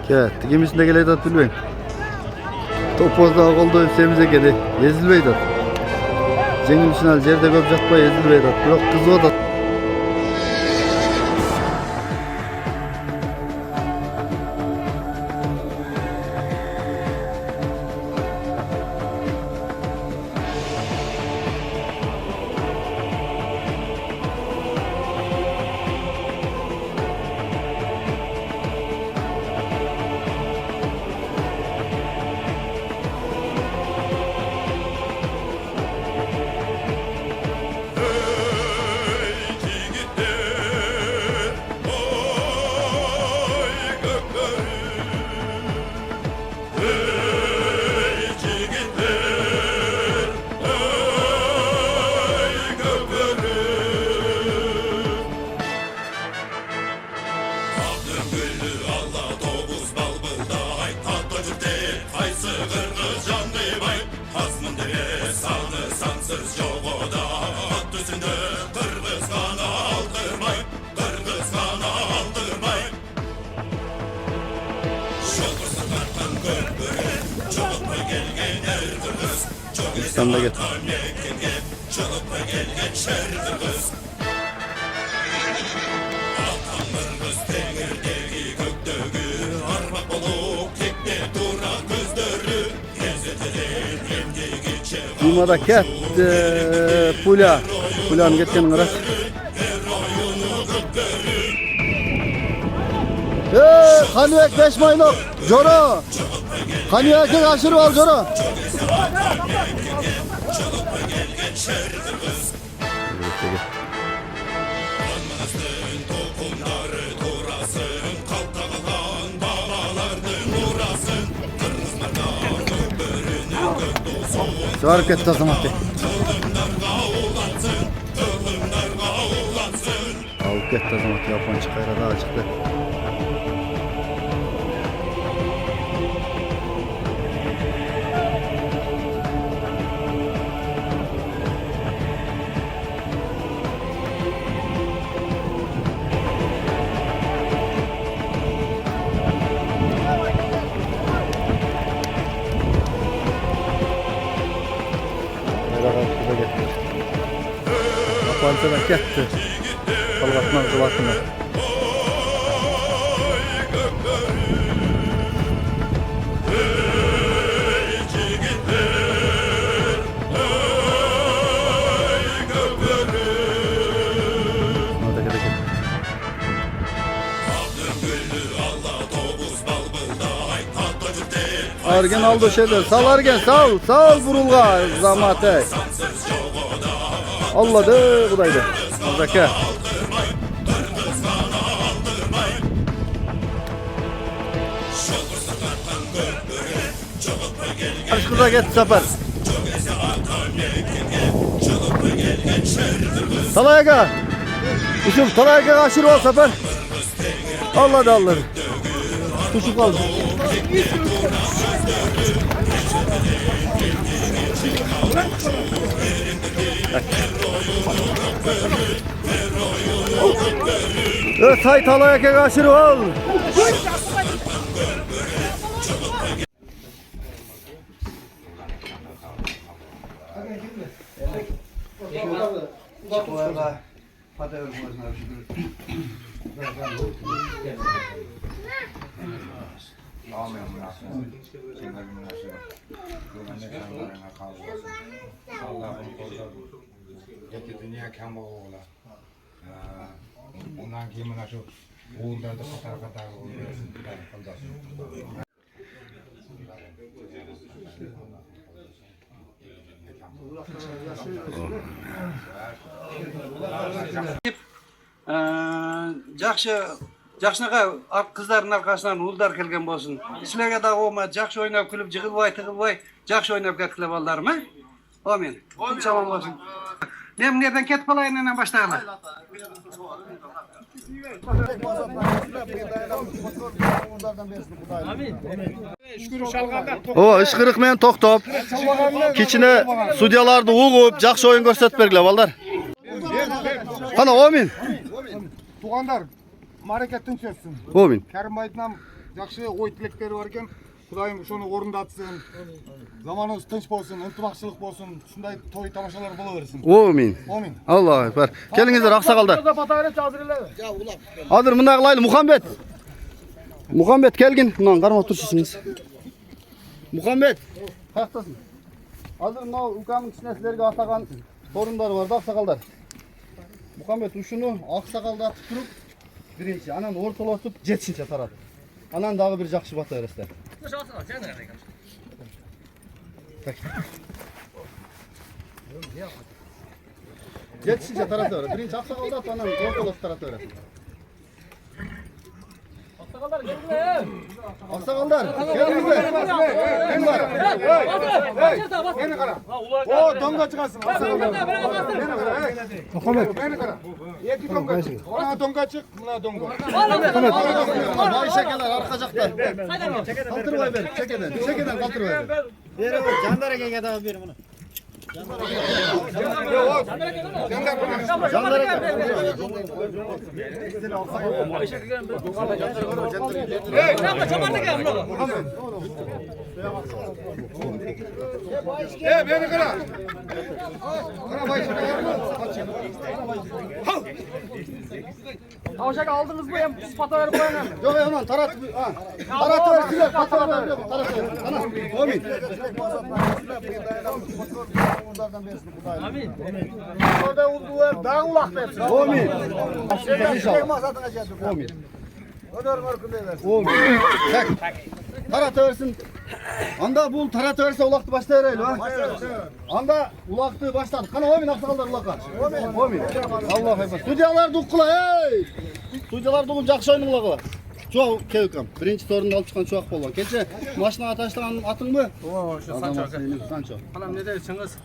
Kettik. Kimisinde geleydi at bilmeyin. Topozda kolda semize geli. Ezilmeydi at. Jengil için al yerde köp жатпай ezilmeydi at. Biroq kızı da. İstanbul'a git. Dumada ketdi. Pulan ketken qaras. Qaniyek 5 maynok. Joro. Qaniyekni aşırıp al Joro. Çağır ketdi azamatı. Al ketdi azamatı. Yapon çıkayra daha çıktı. Yapansana ketdi. Qalğatman qılatını. Argen aldı şeyler. Sal Argen sal. Sal vurulğa zamatı. Alladı budaydı. Buradaki. Aşkıza get sefer. Talayaka. Kuşum talayaka aşırı ol sefer. Alladı. Kuşu kaldı. Tay talayaka aşırı ol. Dünya kamba oğla. Ondan keyin mana shu o'g'illarni qatar Жақшыға қыздардың арқасынан ұлдар келген болсын. Сілерге да ома жақшы ойнап күліп, жығылбай, тығылбай, жақшы ойнап кеткіле балдарым, ә? Омен. Күн саман болсын. Мен нерден кетіп қалайын енен баштағыла. O ışkırık men toktop. Kiçine sudyalarda uğup, жақсы oyun gösterip bergile balдар. Kana omin. Туғандар, маракеттің сөзсін. Omin. Кәрім айтынам Жақсы ой тілектері бар екен. Құдайым шоны орындаtsın. Zamanımız tinç bolsun, ынтымақшылық болсын. Шундай той тамашалар бола берсін. Amin. Amin. Allahu ekber. Kelingizler aksakallar. Hazır mına kılaylı Muhammed. Muhammed kelgin. Bundan karma turşusunuz. Muhammed. Kalktasın. Hazır mına ukamın içine sizlerge atakan torunları var da aksakallar. Muhammed uşunu aksakalda atıp durup birinci anan ortalatıp jetsinçe taradı. Anan dağı bir jakşı batı öresler. Jetsinçe taratı öre. Birinci aksakalda at anan ortalatıp taratı öre. Aksakallar gelingizler. Kim var? Beni kara. O donga çıkarsın. Muhammed. Beni kara. Eki donga çık. Ona donga çık, buna donga. Vay şekerler arkacaklar. Kaltır vay ver. Çekeden. Çekeden kaltır vay ver. Jandara kelgan adam ber buni. Beni kara. Kara baş. Tavşak aldınız mı? Hem spata verip koyun. Yok ya aman tarat. Tarat versinler. Tarat ver. Tarat ver. Ana. Amin. Amin. Orada olduğu dağ ulak versin. Amin. İnşallah. Amin. Amin. Tak. Tarat versin. Anda bul tarat verse ulaktı başta ereyle ha. Anda ulaktı başladı. Kana amin aksakallar ulakar. Amin. Allah ekber. Studyalar dukkula hey. Studyalar dukun jakşı oyunun ulaklar. Çoğu kevkam. Birinci sorunu alıp çıkan çoğuk bolgan. Keçe maşına taşlanan atın mı? O şu Sancho. Sancho. Anam ne der Çıngiz?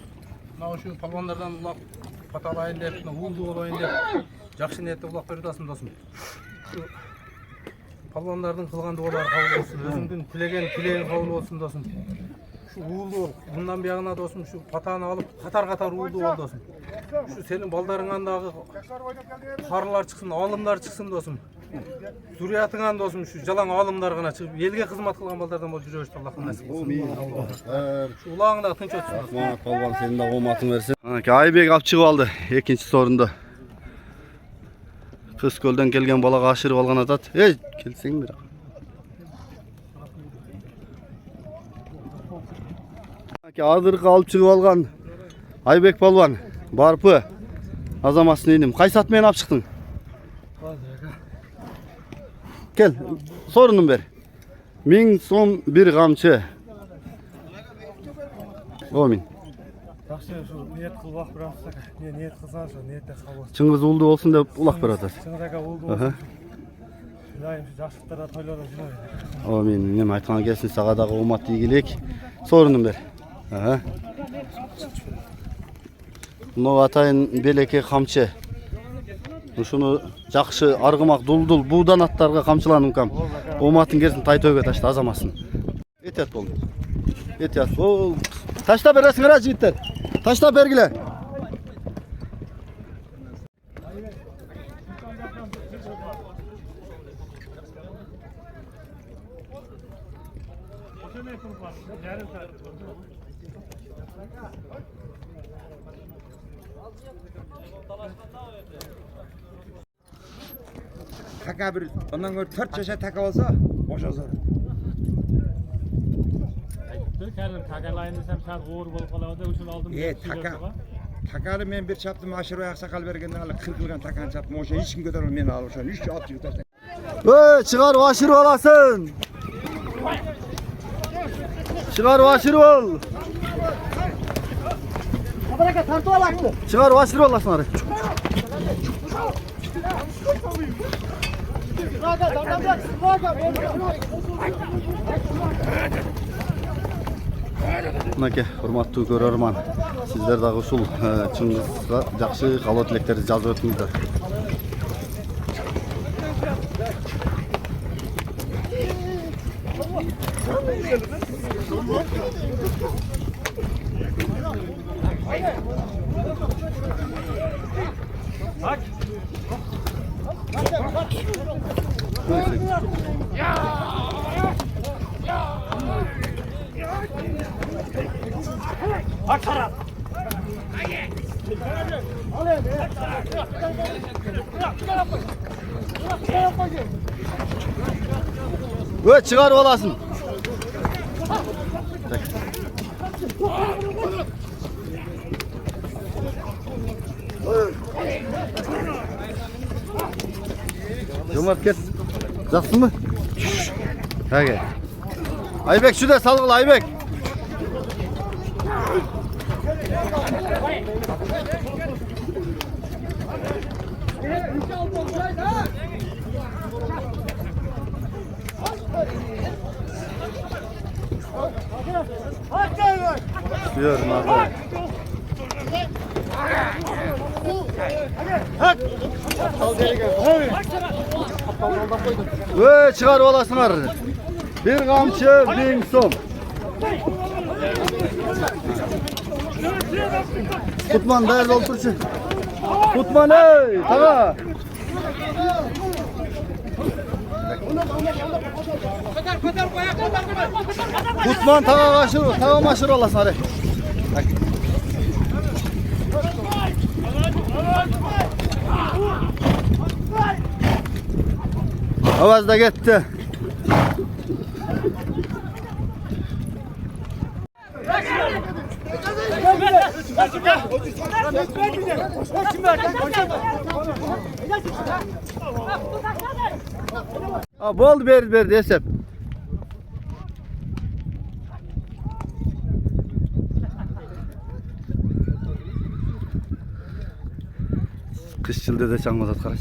Mına şu palvanlardan ulak patalayın dep, uldu olayın dep. Жақсы ниетте улак берип атасың досым. Şu palvanların kılgan duaları kabul olsun. Özüңдүн tilegen tileğin kabul olsun dosum. Şu uğuldu bundan bir yana dosum şu patağını alıp katar uğuldu ol dosum. Şu senin baldarыңandагы karılar çıksın, alımlar çıksın dosum. Zuriyatыңан dosum şu jalan alımlar gana çıkıp elge hizmet kılgan baldardan bol жүрө берсин Аллахтын насиби кылсын. Şu ulağında tınç ötsün. Rahmat Palvan senin de komatın versin. Aybek alıp çıkıp aldı ikinci sorunda. Kız gölden gelgen balık aşırıp algan adat. Hey kelsen bir. Azırkı alıp çıkıp algan Aybek Palvan barpı azamasını inim. Kay satmayan alıp çıktın? Gel sorunum ver. 1000 so'm bir kamçı. Amin. Yaxşı şu niyet qılbaq bıraksak, niyet qılsan şu niyetde qabul. Çıngiz uldu olsun dep ulak bir atat. Çıngiz aka oldu olsun. Daim şu жақсылықтарға тойларға жүрөй. Amin. Nem aytkan gelsin sağa da umat iyilik. Sorunum ver. Aha. Bunu atayın beleki kamçı. Şunu jakşı argımak duldul buğdan atlarga kamçılanım kam. Umatın gelsin taytöge taşta azamasın. Etet bol. Etet bol. Taşta beresin ara jigitler. Taşta bergile. Taka bir, ondan sonra 4 yaşa taka olsa boşalsa. Kendim takalayın desem sen uğur bolup kalamadı. Üçün aldım. Takanı men bir çaptım aşırı aksakal bergenden alıp 40 yıldan takan çaptım. Oşa hiç kim götürür meni alıp oşa. Hiç at yutar. Hey çıkar aşırı olasın. Çıkar aşırı ol. Kabaraka tartı alaktı. Çıkar aşırı olasın arı. Nake, hurmatly görөрman. Sizler dagı uşul Çыңгызга жакшы калоо тилектерди жазып өтүңүздөр. Öt çıkar olasın. Cömert gel. Jaksın mı? Ha gel. Aybek şu da salgıla Aybek. Diyorum abi. Ve çıkar olasınlar. Bir kamçı, bin som. Tutman değerli otursun. Tutman ey, tamam. Tutman tamam aşırı olasın hadi. Avaz da gitti. Bol berdi hesap. Kışçılda da çangmazat karaç.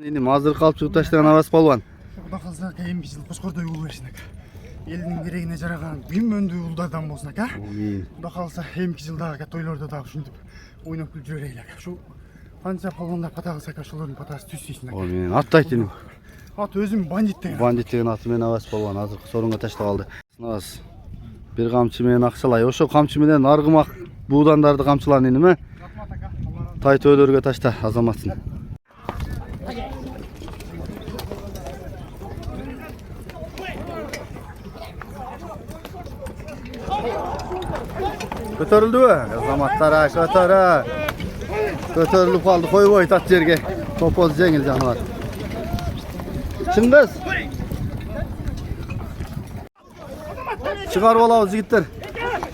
Şimdi hazır kalıp çıkıp taşlayan Avaz Palvan. Құда қалса кайын бір жыл қошқордай ұл берсін ака. Елдің дерегіне жараған бим өнді ұлдардан болсын ака. Құда қалса емкі жылдағы ака тойларда дағы шүндіп ойнап күліп жүрейін ака. Шу қанша палуандар пата қалса ака шолардың патасы түссейсін ака. Мен атты айтын. Ат өзім бандит деген. Бандит деген атымен Аваз Palvan hazır sorunga taşla kaldı. Sınavaz. Bir kamçı men aksalay. Oşo kamçı menen argımak buğdandарды kamçılan inime. Tayt öylörge taşta azamatsın. Kötörüldü mü? Azamatlara kötörü. Kötörülüp kaldı. Koy boy tat yerge. Topoz jengil canlar. Çıngız. Çıkar olavuz yigitler.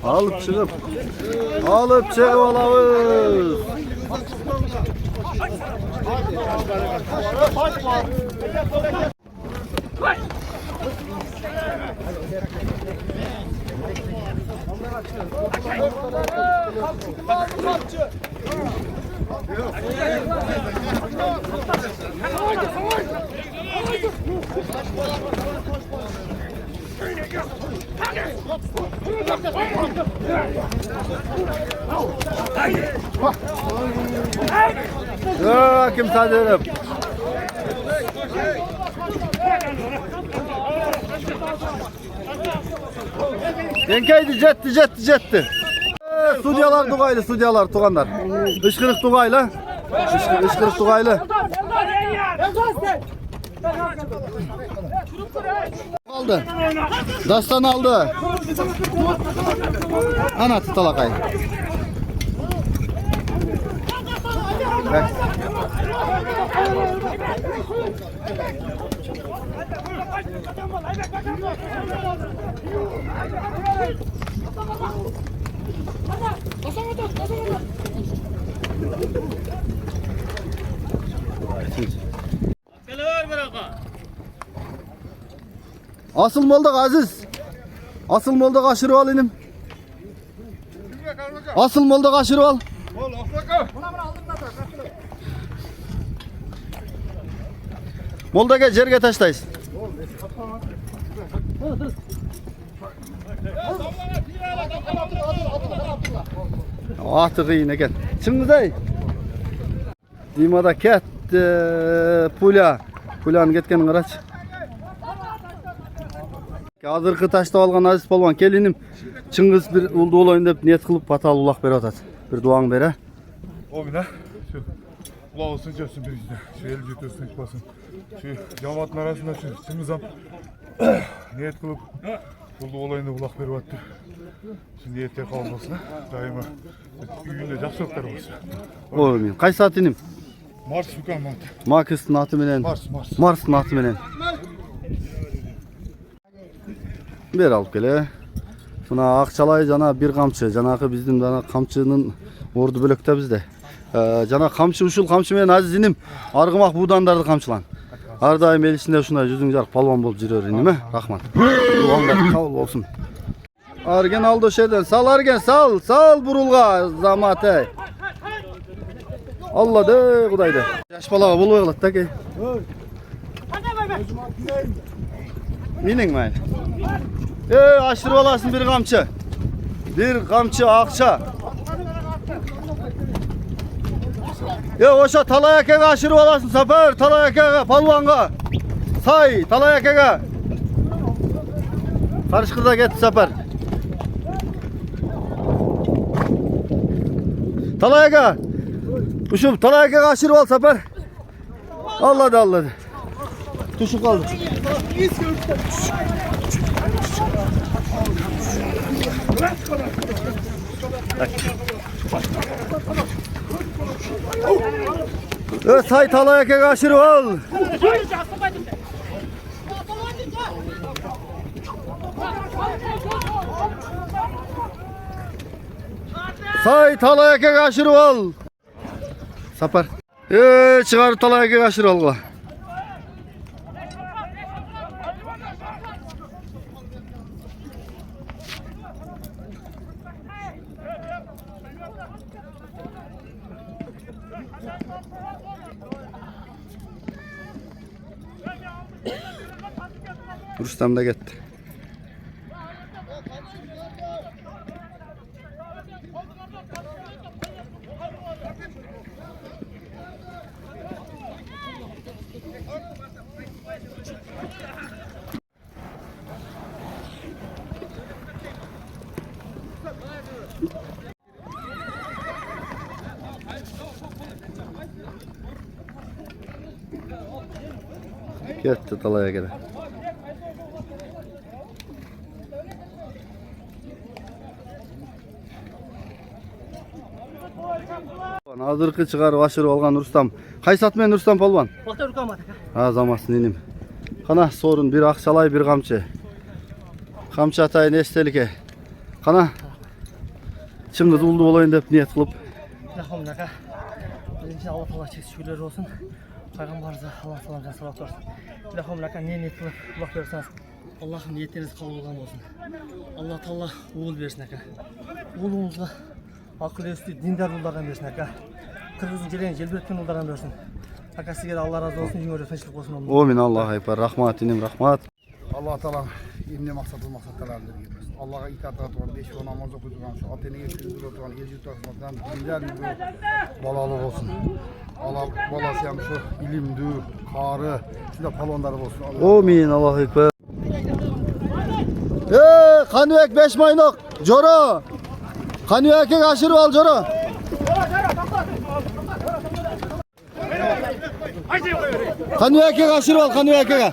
Alıp çıkıp olavuz. Kim sadıyorum? Yenkeydi jetti. Studyalar Dugaylı, tuğanlar. Işkırık Dugaylı. Işkırık Dugaylı. Aldı. Dastan aldı. Ana tutalakay. Asıl moldak Aziz. Asıl moldak aşırı al inim. Asıl moldak aşırı al. Moldaka jerge taştayız. Atı yine gel. Çıngızay. Dimada ketdi pula. Pulanı ketken qaraç. Hazırkı taşta algan Aziz Palvan kelinim. Çıngız bir uldu olayın dep niyet kılıp patal ulak beri atat. Bir duan beri. O bina. Şu ulağı olsun çözsün bir yüzde. Şu el cütüsün çıkmasın. Şu cemaatın arasında şu Çıngızam niyet kılıp uldu olayını ulak beri attı. Niyette kalmasın. Daima üyünde жақсылықтар болсын. Omin. Qaysi atinim? Mars Sükan Mat. Markus'un atı menen. Mars. Mars'ın atı menen. Bir alıp gele. Şuna Akçalay jana bir kamçı. Janakı bizim jana kamçının ordu bölökte bizde. Jana kamçı uşul kamçı menen azizinim. Argımak buğdandardı kamçılan. Ar daim el içinde şuna yüzün jarık palvan bolup жүрөр inime. Rahmat. Duanlar kabul olsun. Argen aldı şeyden. Sal Argen sal. Sal burulga zamatı. Allah de Kudaydı. Yaş balaga bol oyalat da ki. Minin mayli. Aşırı olasın bir kamçı. Bir kamçı akça. Oşa talayakega aşırı olasın Safer. Talayakega palvanga. Say talayakega. Karışkırda getti Safer. Talayaka. Uşum talayaka aşırı ol Safer. Allah da Allah. Tuşu kaldı. Say talayaka aşırı ol. Say talayaka aşırı ol. Sapar. Çıkar talayaka aşırı ol. Rustam da gitti. Gitti talaya göre. Hazırkı çıkar aşırı olgan Rustam. Kaysi atmen Rustam palvan? Bakta urkamadı. Ha zamasın inim. Kana sorun bir akçalay bir kamçı. Kamçı atayın estelike. Kana. Şimdi uldu olayın dep niyet kılıp. Rahmanaka. Birinci Allah Allah çek şükürler olsun. Peygamberimize Allah salam salat olsun. Rahmanaka niyet kılıp kulak verirseniz Allah'ın niyetleriniz kabul olsun. Allah Teala oğul versin aka. Oğlunuzga akıl üstü dindar ullardan versin aka. Kırgızın jelen jelbetken ullardan versin. Aka sizge Allah razı olsun, yüngür tinçlik olsun. Amin Allah aypar rahmat inim rahmat. Allah Teala emne maksatlarını getirsin. Allah'a itaat atan, 5 vakit namaz okuduğun, şu atene geçirdiğin oturan, el yutasından dinler gibi balalık olsun. Allah balası yani şu ilimdi, karı, şunda palonları olsun. Amin Allah aypar. Kanıyak 5 maynok. Joro. Kanıyak'e aşırı al Joro. Kanıyak'e aşırı al Kanıyak'e.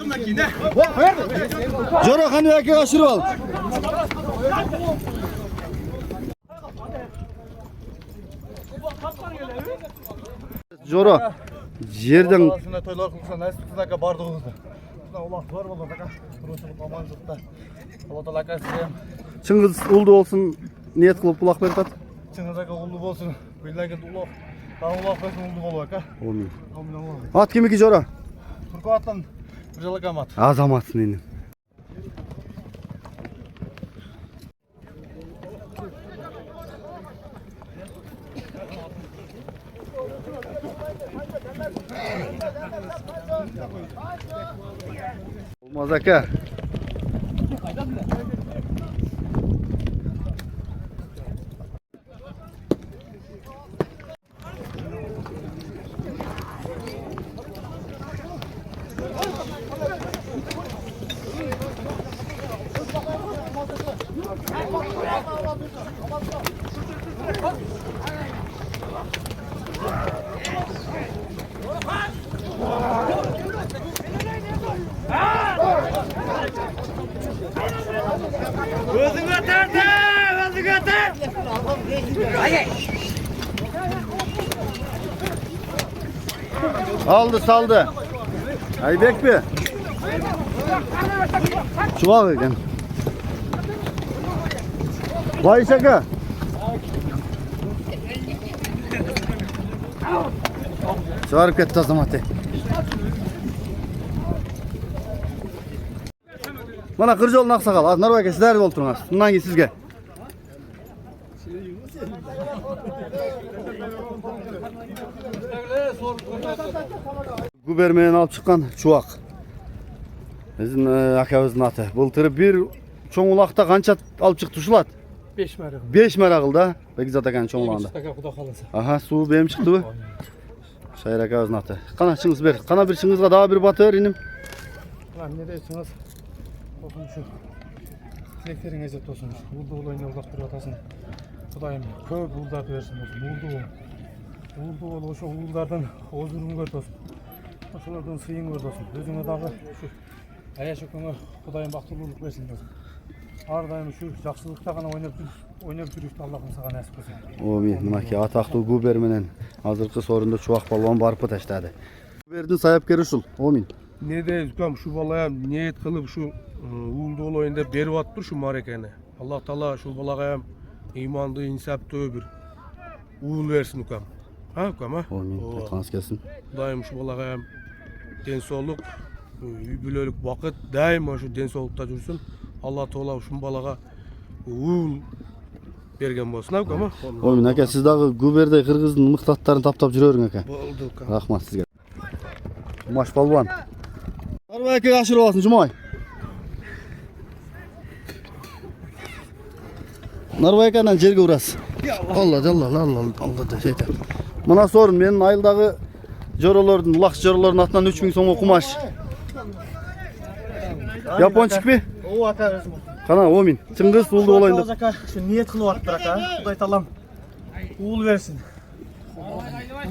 Joro Kanıyak'e aşırı al. Joro. Yerden Şuna toylar kılsan, nasıl tutsak bardağımızda. Şuna Allah var olur da, duruşuluk amanlıkta. Allah Teala kasiyem. Çıngiz uldu olsun niyet kılıp kulak verip at. Çınızdaki ulu bolsun. Billahi uluk. Daha uluk versin ulu bolu baka. Amin. Amin Allah. At kimi ki Joro? Turku atlan bir jalı kamat. Azamatsın inim. Olmaz aka. Gözüme tertip! Aldı saldı. Aybek mi? Çuval ekan. Vay şaka. Çağırıp ketdi azamati. Mana Kırjol'un Aksakal. Narvayga sizlar bo'lib turasiz. Bundan keyin sizga. Gubermeni alıp çıkan çuvak. Bizim akabızın atı. Былтыр bir çoğun ulakta kança alıp çıktı şulat? 5 mərə. 5 merakılda. Peki zaten kan çoğun ulağında. Taka xudo xolasa. Aha su benim çıktı bu. Şayır akabızın atı. Kana çınız ver. Kana bir çınızga daha bir batır inim. Lan ne deyirsiniz? Bakın şu. Tileklerin ezet olsun. Buldu olayını uzak bir atasın. Kudayım köp uğuldak versin olsun. Buldu ol şu uğuldardan huzurun gört olsun. Şulardan sıyın gört olsun. Özüne dağı şu. Aya şükürüne Kudayım baktırlılık versin olsun. Ardayım şu жақсылықта ғана ойнап жүрүшті Аллахым саған нәсіп қылсын. Amin. Mınaki ataklı Gubermenen hazırkı sorunda çuvak balon barpı taşladı. Guber'din sayapkeri uşul. Amin. Ne de üzgüm şu balaya niyet kılıp şu uğuldu olayında berip attır şu marekeni. Allah Taala şu balaya imandı, insaptı bir uğul versin ukam. Ha ukam ha? Amin. Yatağınız gelsin. Daim şu balaya densoluk, übülölük vakit daima şu densolukta жүрсün. Allah Taala şu balaga uğul bergen bolsun ha ukam ha? Amin. Aka siz dağı Guber'de Kırgız'ın mıhtatlarını tap jürörüň aka. Boldu ukam. Rahmat sizge. Maş palvan. Narvayga aşırı olasın Cumay. Narvaygadan jerge uras. Allah da şeytan. Mana sorun menin ayıldağı jorolardın, ulak jorolardın atынан 3000 so'm kumaş. Yaponçuk mi? O aka özüm. Kana Amin. Çıngiz uldu olayında. Aka şu niyet kılıp attılar aka. Kuday talam uğul versin.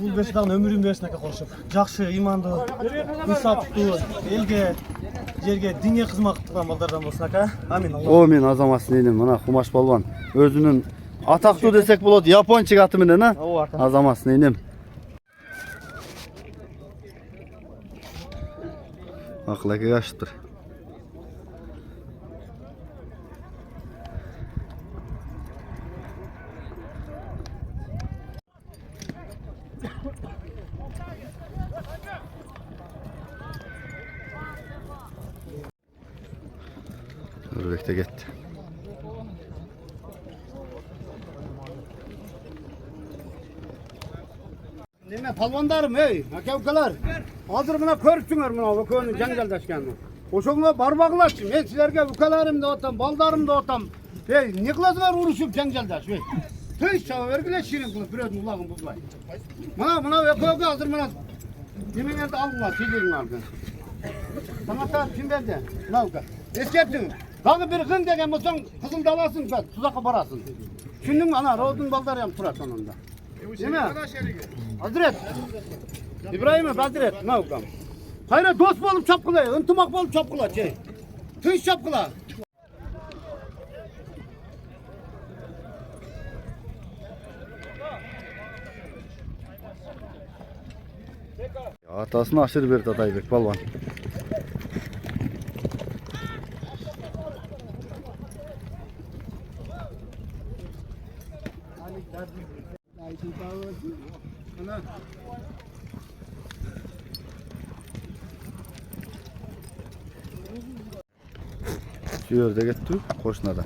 Uğul versin dağın ömürün versin aka koşup. Жақсы, imandı, insaplı, elge, жерге dinge kızmak kılan baldardan bolsun aka. Amin. Amin azamasın enim. Mana kumaş palvan. Özünün ataklı desek buladı. Yaponçuk atı menen ha? O aka. Azamasın enim. Aklaki kaçtır. Örbekte gitti. Neme palvandarım hey, akavkalar. Hazır buna körüpsüңөр muna bu köyünün janjaldaşkanını. Oşoňa barbaglaçım. Hey sizlerge bukalarım da otam, baldarım da otam. Hey, ne kılasılar uruşup janjaldaş hey. Tüy çaba vergile şirin kılıp biredin ulağın buzlay. Mına köke hazır mına. Yemeğinde aldılar, sizlerin aldı. Sanatlar kim verdi? Mına eskettin. Dağı bir kın degen bolsaň kızıl dalasın, tuzakka barasın. Şundun mı ana, rodun baldarıyam turat sonunda. Değil mi? Hazret. İbrahim'e Hazret. Ne ukam? Hayır dost bolup çapkıla, ıntımak bolup çapkıla. Tüy çapkıla. Atasını aşırı verdi Ataybek palvan. Şu yerde gitti, koşuna da.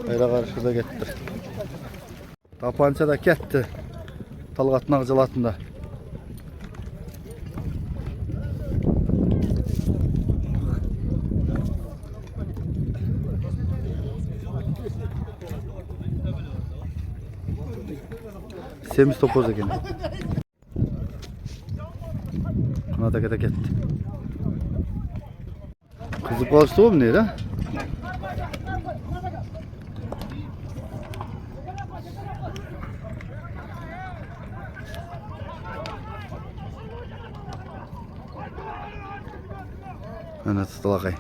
Hayra karşıda gitti. Tapança da gitti. Talgatın ağcalatında. Semiz topoz ekan. Kanata kete gitti. Kızıp kalıştı o mu neydi? Ana tutalakay.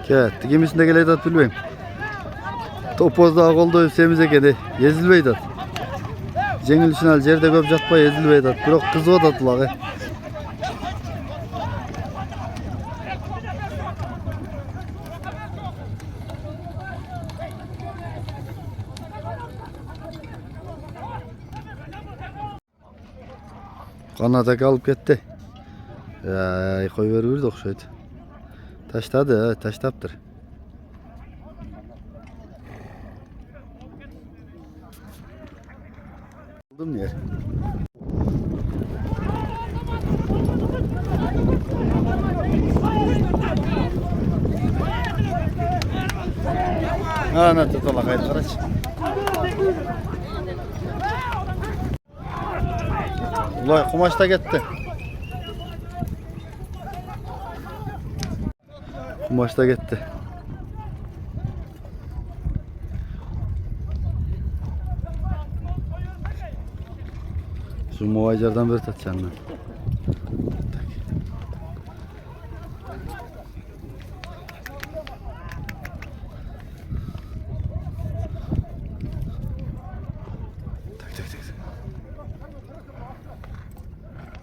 Ketdi. Kimisinde geleydi at bilmeyim. Topozda kolda semiz ekeni. Ezilbeydi at. Jengil üçün al jerde köp jatpay ezilbeydi at. Biroq kızıp atat ulağı. Qanadak alıp ketdi. Koy veribirdi okşaydı. Taştadı, taştaptır. Aldım yer. Ana tutala kaydı karaç. Ulan kumaş da gitti. Kumaş da gitti. Şu muaycerden bir tatacağım ben.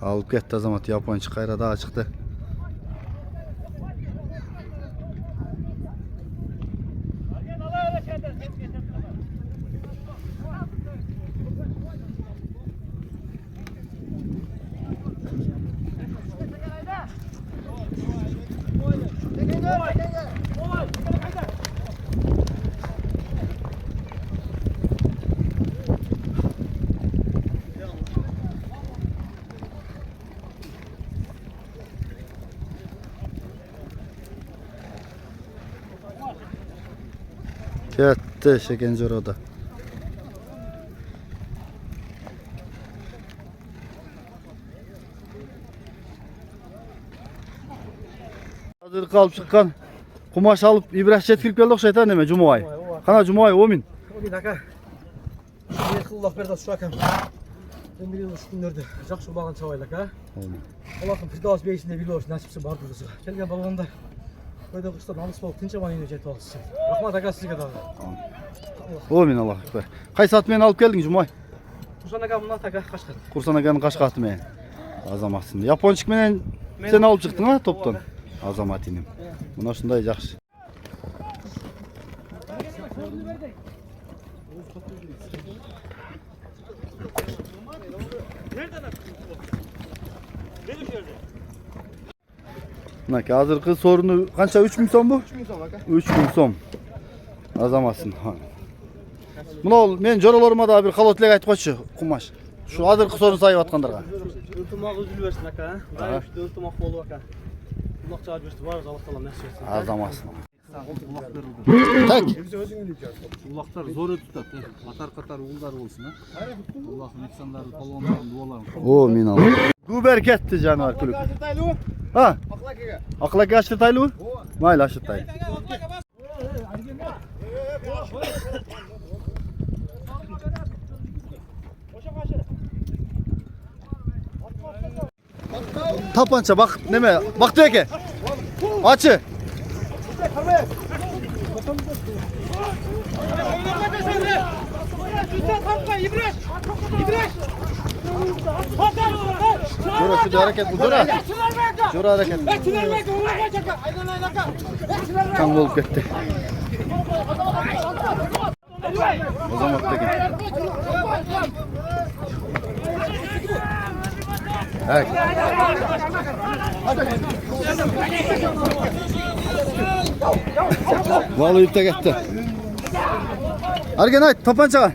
Alıp gitti azamat Japonca kayra daha çıktı. Ketdi Şekenci orada. Hazır kalıp çıkan kumaş alıp İbrahim yetkilip geldi okşaytan deme Cuma'yı. Kana Cuma'yı o min. O min aka. Ne kıllak berdi şu akam. Ben biliyorum şu günlerde жақсы bağın çavaylak ha. Allah'ım Firdavs Bey'sinde biliyoruz nasipsi bardı kızı. Gelgen balganda koyda kuştan alış болып tinç aman yine жетіп алсın. Rahmat aka sizге дағы. O min Allah ekber. Kay satmayan alıp geldin Cuma'yı? Kursan aka mına taka Kaşgar. Kursan akanın kaşkatı men. Azamatsın. Japonçuk menen sen alıp çıktın ha toptan. Azamat inim. Buna şunday жақсы. Bak hazırkı sorunu kança 3000 son bu? 3000 son aka. 3000 son. Azamatsın. Bunu men jorolarıma da bir xalotlek aytып koyçu kumaş. Şu hazırkı sorunu sayıp atkandarga. Iltımақ үзіліп берсін aka. Дайышты ылтымақ болу aka. Kulak çağır берсін барыз Аллах Таала нәсіп етсін. Azamatsın. Так. Улақтар зор өтіп қатар уылдар болсын. Аллахым инсандарды, палуандарын дуаларын. O min Allah. Guber ketdi canavar kulüp. Ha? Aklaki açtı taylı. Mayla açtı taylı. Tapança bak neme bak diyor ki açı. Jura şu hareket bu Jura. Jura hareket. Kan olup gitti. O zaman peki. Evet. Vallahi ipte gitti. Argen ait tapançaga.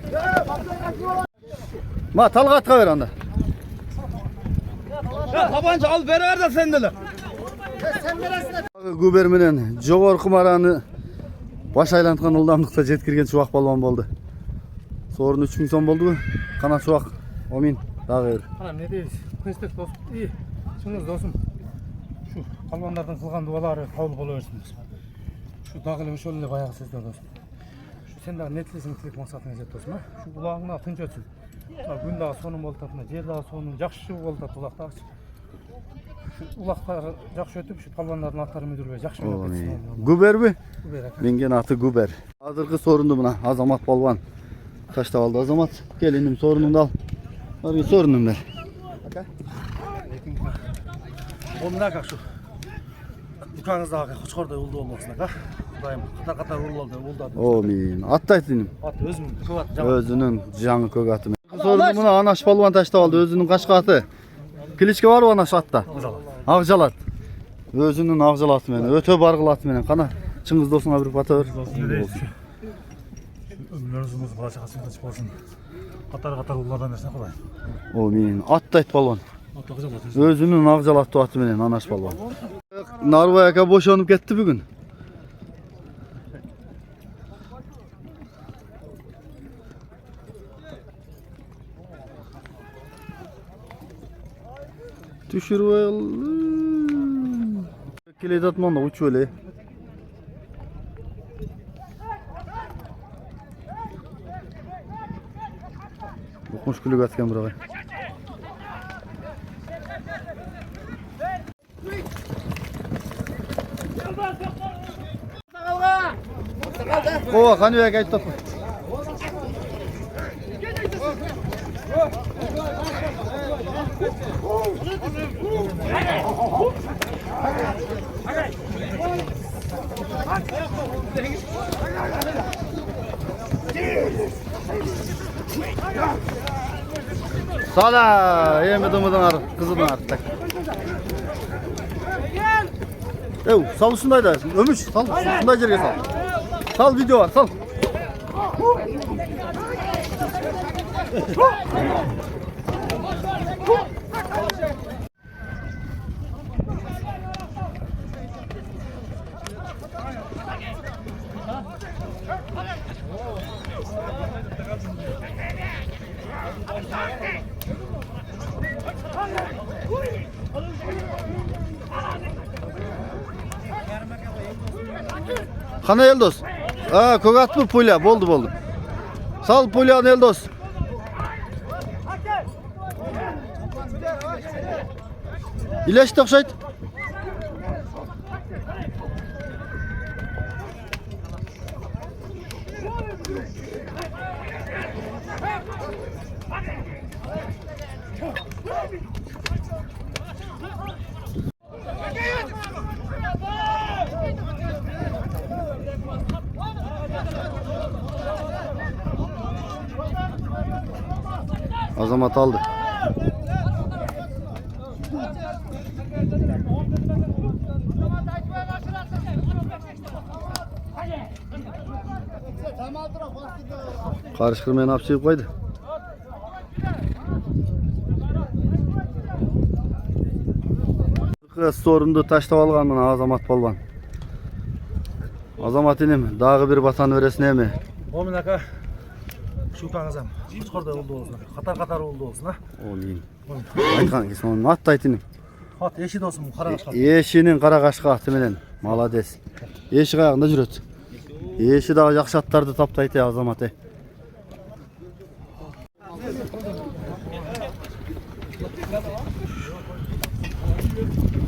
Ma talgatga ver anda. Ya tabanca al beraber de sendeler. Gubermenen jogorku marаны baş aylantkан ылдамдыкта жеткирген чубак балбан болду. Sorun 3000 son boldu. Kana çubak 10.000 daha ver. Ana ne дейсіз? Күністік дос. İyi. Şunuz dosum. Şu palvanlardan kılgan duaları kabul bola versin. Şu dağılı şöyle bayağı sizde dostum. Şu sen daha netlesin tilek maksatına jet dostum ha. Şu kulağına tınç ötsün. Gün daha sonun bol tatına, yer daha sonun jakşı bol tat kulakta. Ulaqlar жақсы өтіп, şu palvanların atları müdürübe жақсы O oynap iyi. ketsin. Guber mi? Guber aka. Mengen atı Guber. Hazırkı sorundu buna. Azamat Balvan. Kaçta aldı Azamat? Gel indim sorununu da al. Var sorunum ver. Onun aka şu. Yukarınızda Koçkor'da yolda olmasın aka. Kudayım. Katar oldu. O min. Attayt inim. At özümün kıvat. Özünün canı kök atı. Sorundu buna Anaş Balvan taşta aldı. Özünün kaçka atı. Kiliçki var mı Anaş atta? Ağcalat. Özünün ağcalatı menen. Öte bargılatı menen. Kana Çıngiz dostuna bir pata ver. Ömrünüzümüz balaça kasımda çık olsun. Katar ulardan versen kolay. O min. Attayt Balvan. At güzel at. Özünün ağcalatı atı menen Anaş Balvan. Narvayaka boşanıp gitti bugün. Düşürüp keleydi atmanda uç öyle. Bokmuş külük atken buraya. Ova kanıya kayıt topu. Sala, yemedin kızını artık. Ev, sal şunday da, ömüş, sal, şunday yerine sal. Sal video var, sal. Kana Eldos. Kogat mı pulya? Boldu. Sal pulyanı Eldos. İleşti okşayt. Azamat aldı. Karıştırmaya ne yapacak koydu? Kız sorundu taşta algan mı Azamat Balvan? Azamat inim dağı bir vatan öresine mi? Omin aka. Şu kanızam. Koçkor'da oldu olsun. Katar oldu olsun ha. Omin. Aykan ki sonun attayt inim. At eşit olsun bu kara kaşka. Eşinin kara kaşka atı menen. Malades. Eşi ayağında jüret. Eşi daha jakşı attardı taptayt ya Azamat.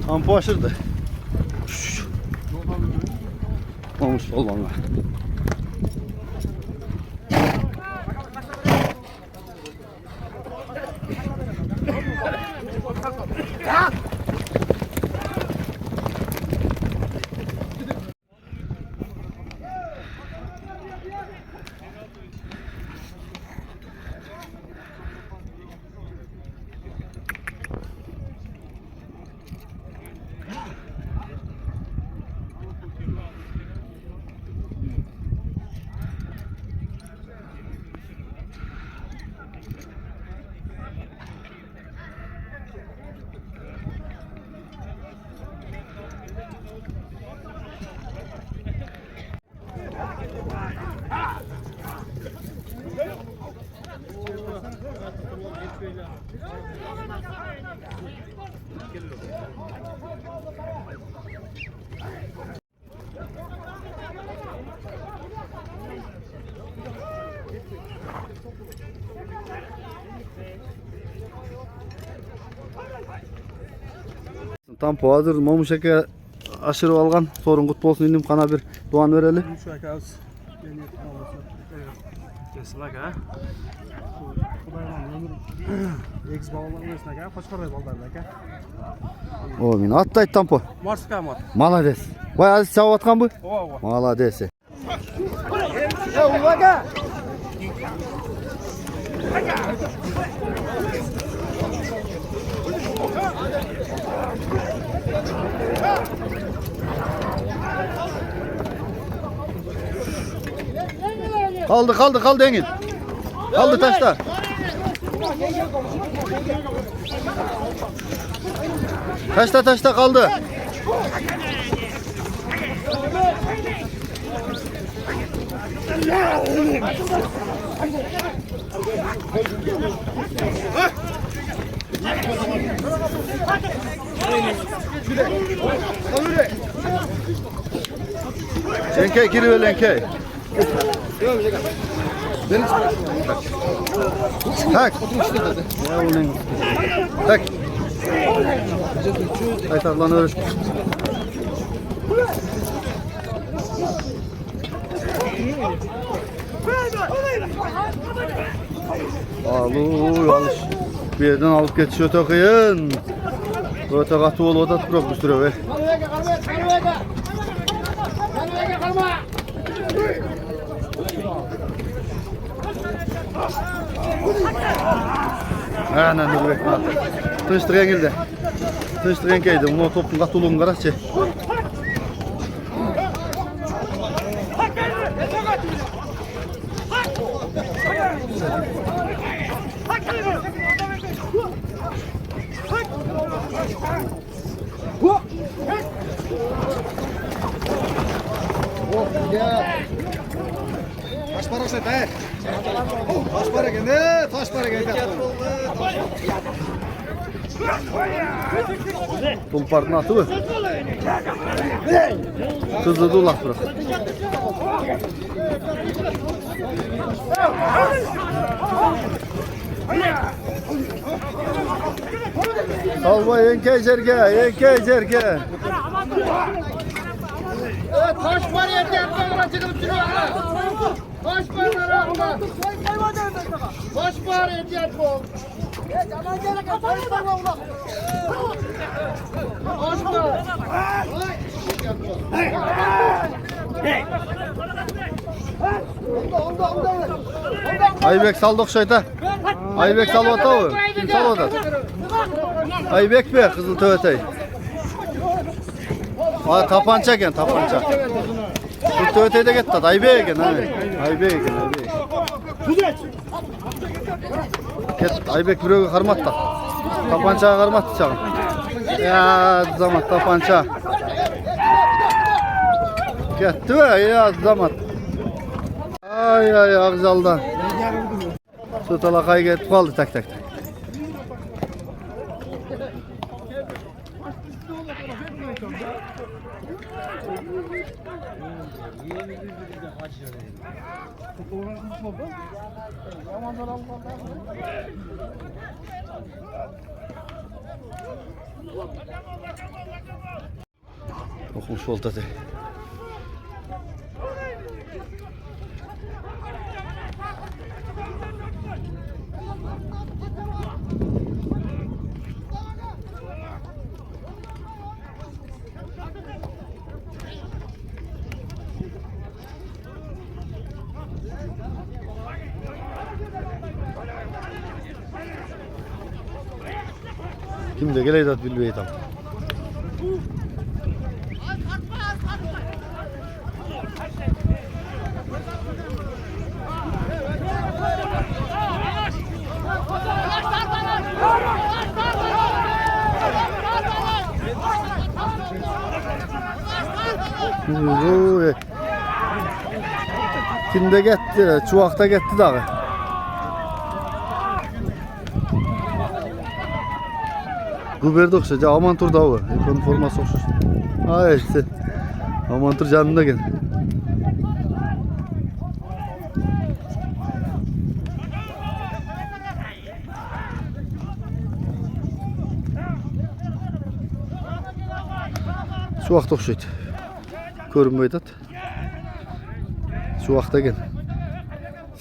Kampu aşırdı. Olmuş olmam. Tampo hazır Momuşak'a aşırı algan. Sorun kut bolsun indim kana bir duan vereli. Şu akabız. Kesin aka. Kudayman ömür. Ex babalar versin aka. Koçkoray baldarda aka. O min attayt Tampo. Marska mat. Malades. Vay aziz çabuk atkan bu. Ova. Malades. Kaldı Engin. Kaldı taşta. Taşta kaldı. Lenkey giriver Lenkey. Tak. Ya ulan. Tak. Aytaklanır. Alış. Bir yerden alıp geçiyor takıyın. Öte katı ol oda tutup bir süre ver. Aynen Nurbeck. Tınçtıran geldi. Tınçtıran geldi. Bunu topun katılığını karakçı. Tulpartın atı mı? Kızdı ulak bırak. Salva yenkey cerge. Taş var yerden çıkıp duruyor. Taş var arasında. Taş var yerden bu. Aybek saldık şeyde. Aybek salvata o. Kim salvata? Aybek be kızıl tövetey. Aa tapanca gen tapanca. Bu tövetey de gitti. Aybek gen Aybek. Ket Aybek büroğu karmatta. Tapanca karmattı çağın. Ya zaman tapanca. Gitti be ya zaman. Ay ağzaldan. Su talakay getip kaldı tak. Okumuş voltatı. Kimde geleydat bilbeyt am. Kimde gitti? Çuvakta gitti dağı. Guberdi okşaca Amantur dağı. Ekon forması okşaş. Ay işte. Amantur canında gel. Şu vaqt o'xshaydi. Ko'rinmay aytadi. Shu vaqt ekan.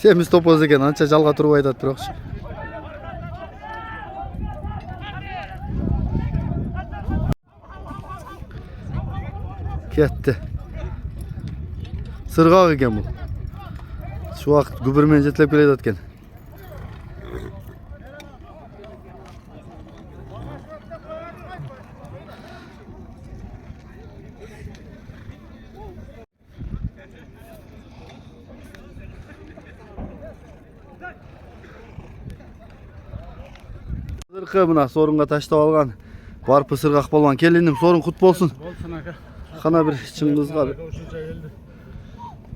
Semiz to'poz ekan, ancha jalga turib aytadi biroqchi. Ketdi. Sirg'oq ekan bu. Shu vaqt gubermen jetlab kelayotgan. Sırqı mına sorunga taştap algan. Barpı sırgaq balvan kelinim sorun kut bolsun. Olsun aka. Qana bir çingizga. O'shancha keldi.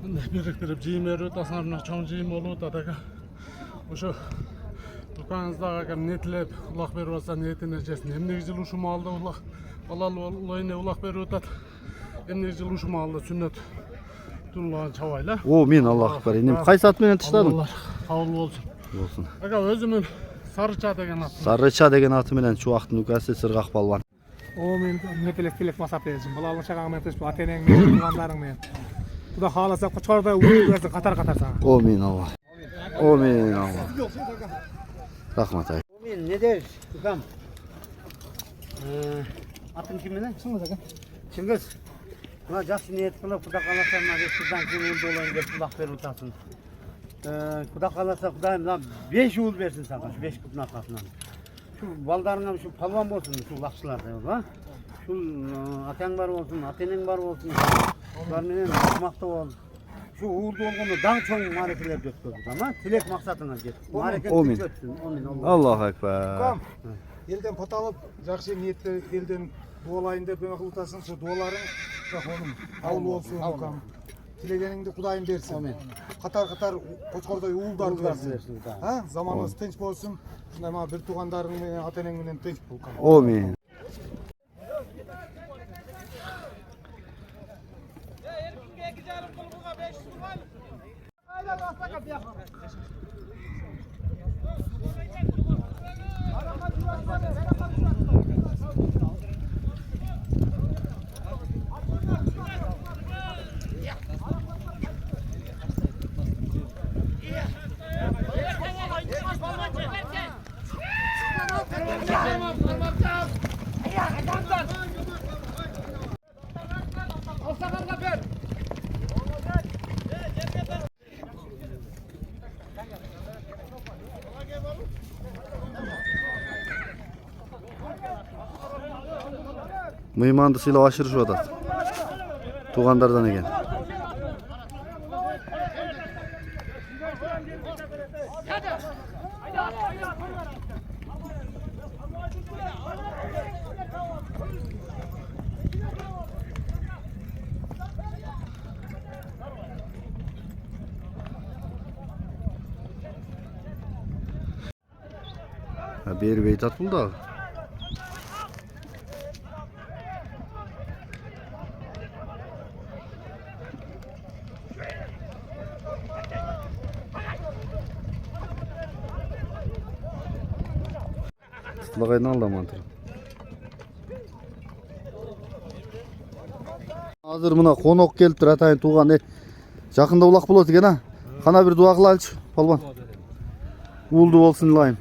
Bunday biriktirib jiyim berib o'tasizlar, mына cho'ng jiyim bo'lib o'tadi aka. O'sha Dukanızda aka netlep ulaq berib olsa niyetini jesin. Emniki yıl uşu malda ulaq balal olayına ulaq berib o'tadi. Emniki yıl uşu malda sünnet tunulağın çavayla. O men Allah akbar. Enim qaysi at menen tışladın? Allah qabul olsun. Olsun. Aka özümün Sarıça degan atım. Sarıça degan atı menen şu vaqtın ukası sırgaq balvan. O men nepelek masap verdim. Balal çağağına tış bu ateneң men tuğanlarың men. Xudo xolasa qo'chqorda o'yib bersin qatar sana. O men Allah. O men Allah. Rahmat ay. Men ne der ukam? Atın kimine? Çıngiz aka. Çıngiz. Buna жақсы ниет qilib Xudo xolasa mana sizdan keyin dolayın deb ulaq berib o'tasin. Xudo xolasa Xudoyim 5 uul bersin sana, şu 5 qizning orqasidan. Şu baldarыңam şu palvon bo'lsin, şu ulaqchilarda, ha? Şu atang bar bo'lsin, ateneң bar bo'lsin. Ular menen maqta bo'l. Şu uğurda olganda dağ çoğun marifeler götürdük ama tilek maksatına jet. Amin. Allahu akbar. Kam. Elden pot alıp, жақсы ниетте elden dualayın dep emek kılıtasın, şu duaların onun kabul olsun kam. Tilegeningdi Kudayım bersin. Amin. Katar koçkorday uğuldar versin. Ha? Zamanımız tinç bolsun. Şunday ma bir tuğandarың menen ateneң menen tinç bol kam. Amin. Mıymandı silah aşırı şu adat. Tuğandardan egen. Bir beytat buldu. Lagaydan aldım mantır. Hazır mına konok kelip tur atayın tuğan. Жақында улақ болады екен а. Қана bir dua қылайыншы, палван. Уылды болсын илайым.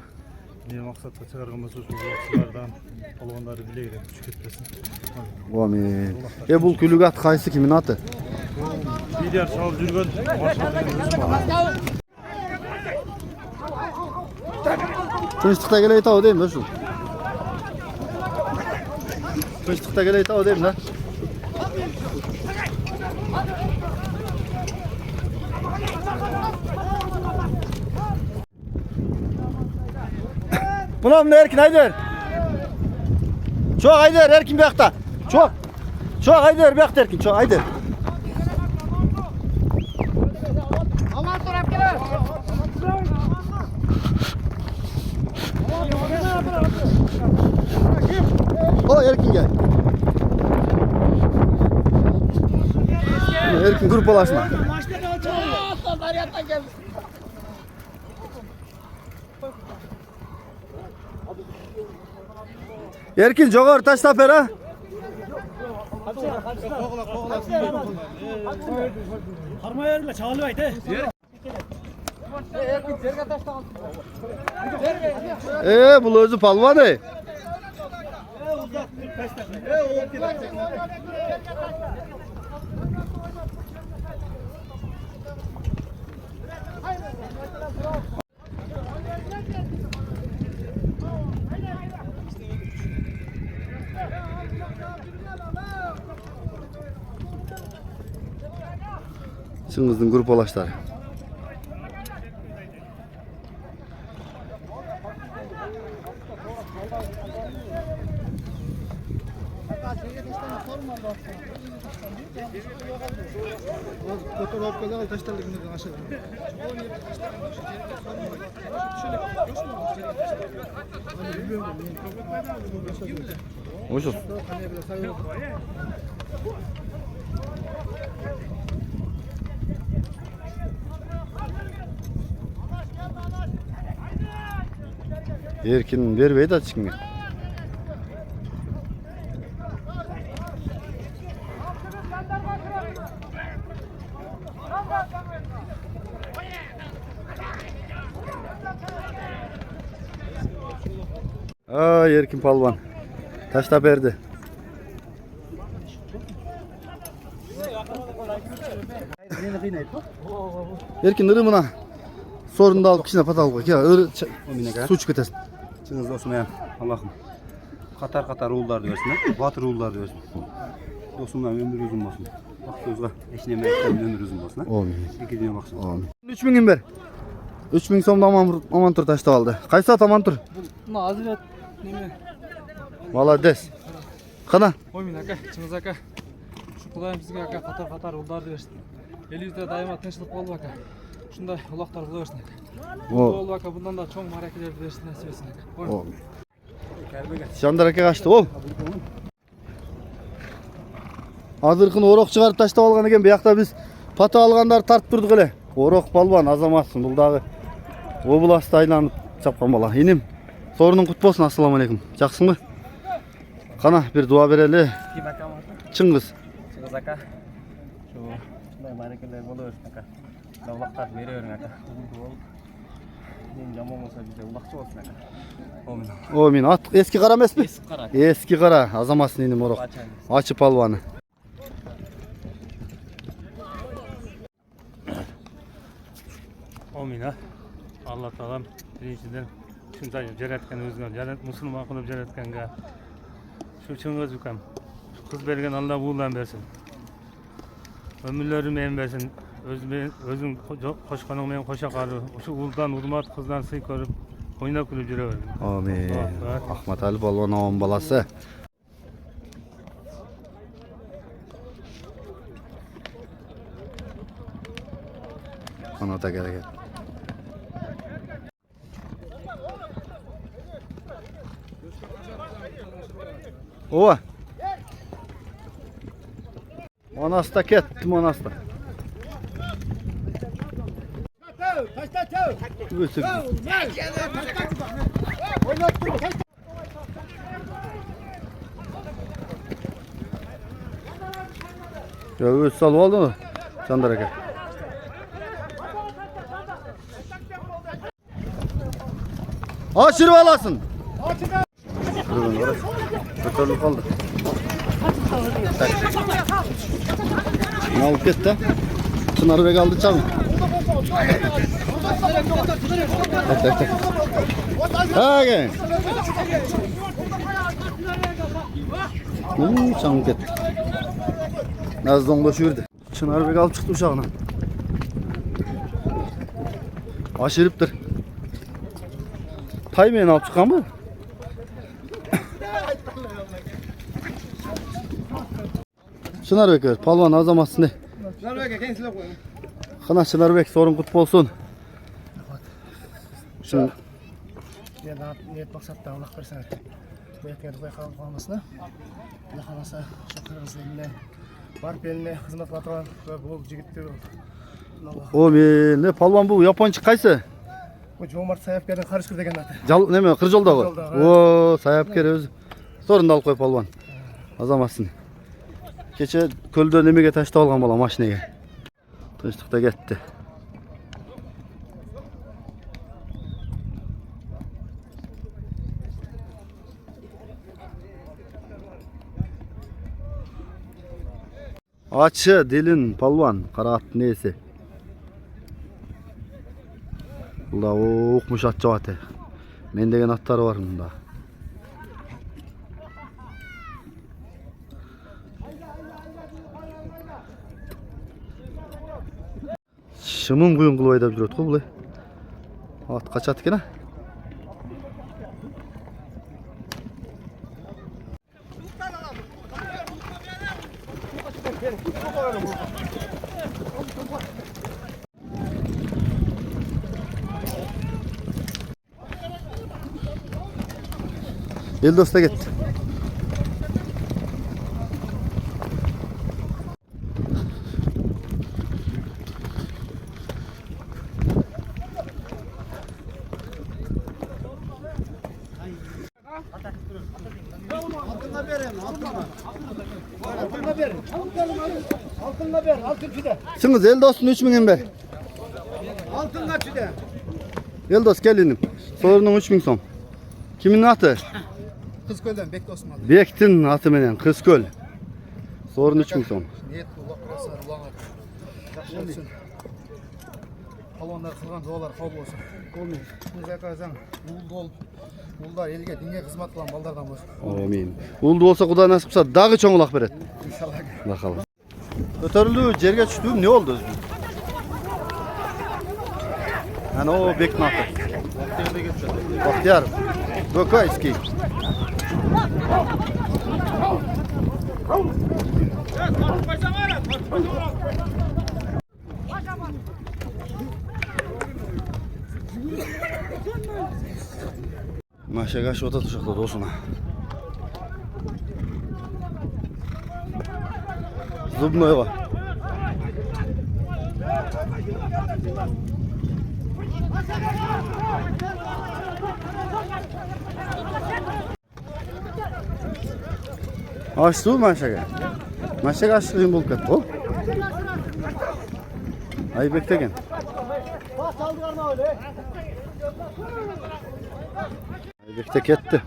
Ne maksatla çıkargamaz şu ulaqçılardan palvandары bileyden күч кетпесин. Amin. Бұл күлік ат қайсы kimin atı? Bilyar çalıp жүргөн Тыныштықта келей тау деймін да şu. Тыныштықта келей tау деймін да. Buna mı Erkin Ayder? Çok Ayder Erkin Bekta. Çok. Çok Ayder Bekta Erkin. Çok Ayder. Aman taraf gelir. O Erkin gel. Erkin gruplaşma. Erkin jogar taş taper ha. Harmayarla çağırmaydı. Bu özü palvan ey. Çingiz'in grup olaşları. Hoş olsun. Erkin vermeyi de çıkmıyor. Erkin palvan. Taşta verdi. Erkin ırımına sorunu da alıp kişine patal koy. Ya su çıkıtasın. Çınız olsun ya Allah'ım. Katar uğullar diyorsun ha. Batır uğullar diyorsun. Dostumdan ömür uzun olsun. Bak sözga eşine meyekten ömür uzun olsun ha. Amin. İki baksın. Amin. 3000 ver. 3000 somda aman tur taşta aldı. Kaç saat aman tur? Nazire neme? Valla des. Kana? Oymin aka, Çınız aka. Şu Kudayım bizge aka katar uğullar diyorsun. Elimizde daima tinçlik bol aka. Şunday ulaklar buluyorsun aka. Bol aka bundan da çok marakiler bilirsin nasip etsin aka. Oğlum. Jandaraka kaçtı oğlum. Azırkın orok çıkarıp taşta algan eken buyakta biz pata alganдар tart durduk ele. Orok palvan azamatsın бұл дағы областты айланып чапқан бала. Енем сорының құт болсын. Ассаламалейкум. Жақсың ба? Қана бір дуа берелі. Чыңғыз. Çıngiz aka. Şunday marakiler buluyorsun aka. Ulaklar veriyorsun aka. Jamon olsa bize ulakçı olsun aka. Amin. At eski qara emas mi? Eski qara. Eski qara. Azamatsın енем орок. Açı palvanı. Omina. Allah Taalam birinchidan shunday yaratgan o'zini, musulmon qilib yaratganga shu Çıngiz ukam qiz bergan Allah uğurlan bersin. Ömürlerim men bersin. Özün qo'shqaning men qo'sha qari. O'sha uğurdan hurmat qizdan siy ko'rib o'ynab kulib yuraver. Amin. Ahmatali palvan avam balası. Anata gel. Ova. Manasta kettim manasta. Ya öz salı oldu mu? Jandaraka. Aşırı alasın. Kötülük oldu. Ne alıp gitti? Çınarı bek aldı çalın. Tak. Ha gel. Çalın gitti. Nazdan koşuyordu. Çınarı bek alıp çıktı uşağına. Aşırıptır. Taymen alıp çıkan mı? Çınarbek ver. Palvan azamatsın de. Çınarbek kendisine koy. Kana Çınarbek sorun kutlu olsun. Şimdi Niyet maksatda Allah versin. Bu etkenlik bayqalып қалмасына. Allah қаласа şu Kırgız eline, barp eline hizmet atan ve bu jigitler o ne palvan bu Japonçı kaysı? Bu Jomart Sayapker'in Karışkır degen atı. Neme Kırjolda o. O Sayapker özü. Sorun da al koy palvan. Azamatsın. Kecha ko'lda nimaga tashlab olgan bola mashinaga. Tinchlikda ketdi. Açı, dilin, palvan, qara at neyse. Bunda oqmuş at cavati. Men degen atlar var bunda. Шымын күйін кылып айдап жүрөт го булай. Ат качат экен а. Eldos da ketdi. Altına verin, altına. Altına verin. Altına ver, altın tüde. Sыңыз Eldos'un 3000 ber. Altına tüde. Eldos gelinim. Sorunun 3000 so'm. Kimin atı? Kızgöl'den Bekli Osman. Bektin atı menen Kızköl. Sorun 3000 so'm. Niyet Allah burası Allah'a. Yaxşı olsun. Palonlar kılgan dualar kabul olsun. Olmuyor. Bunu zaten ul Ullar elge dinge hizmet kılan ballardan olsun. Amin. Uldu olsa Kuda nasip kılsa dağı çoğulak beret. İnşallah. Bakalım. Ötörülü jerge düştüğüm ne oldu? Hani o Bektin atı. Bahtiyar. Bökayski. Maşa şu oda tuşakta dostuna. Zubnoya var. Açtı maşaga. Maşaga açtığın bulup ket. Ol. Ay bektegen. Ay bekte ketdi.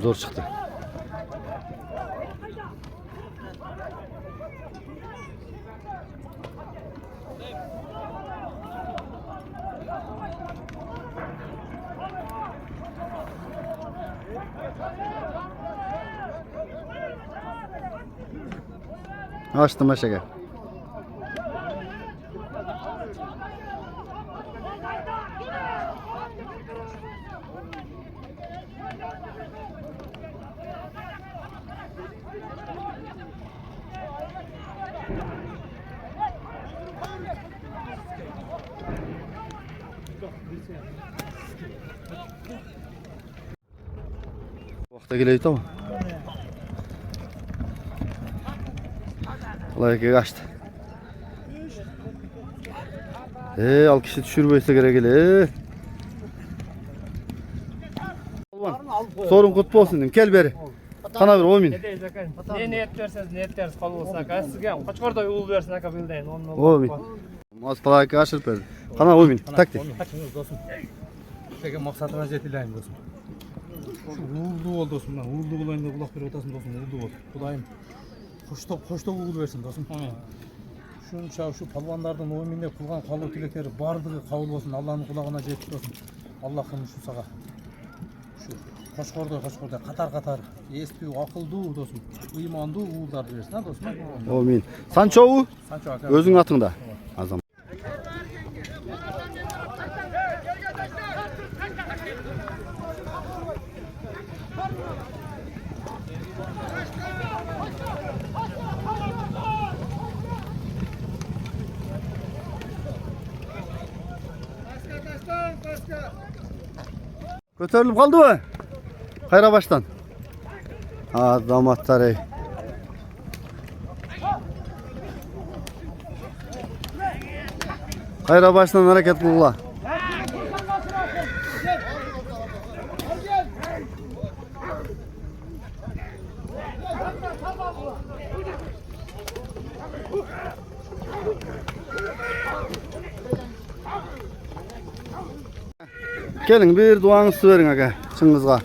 Zor çıktı. Açtım aşağı. Vakta geliyor tamam. Layıkı kaçtı. Al kişi düşürmeyse gerek gele. Sorun kutlu olsun dedim. Gel beri. Kana bir 10 bin. Ne niyet verseniz niyet veririz kabul olsun aka. Sizge Qo'chqorda uğul versin aka bildayin. 10 bin. Maspalayka aşırıp verdi. Kana 10 bin. Takdir. Kaçınız dostum. Peki maksatına jetilayım dostum. Şu uğurlu ol dostum. Uğurlu olayında kulak bir otasın dostum. Uğurlu ol. Kudayım. Hoşta uğur versin dostum. Şunça şu palvanlardan o minne kılgan kalу tilekleri bardığı kabul olsun. Allah'ın kulağına жетip dostum. Allah'ım şu sağa. Şu Qo'chqorda qatar estiyor, akıldı dostum. İmandı uğurlar versin ha dostum. Amin. Sancho'u Sancho aka. özün atında. Azam. Kötörülüp kaldı mı? Hayra baştan. Damatlar ey. Hayra baştan hareket kılgıla. Gelin bir duanızı verin aga Çыңgızga.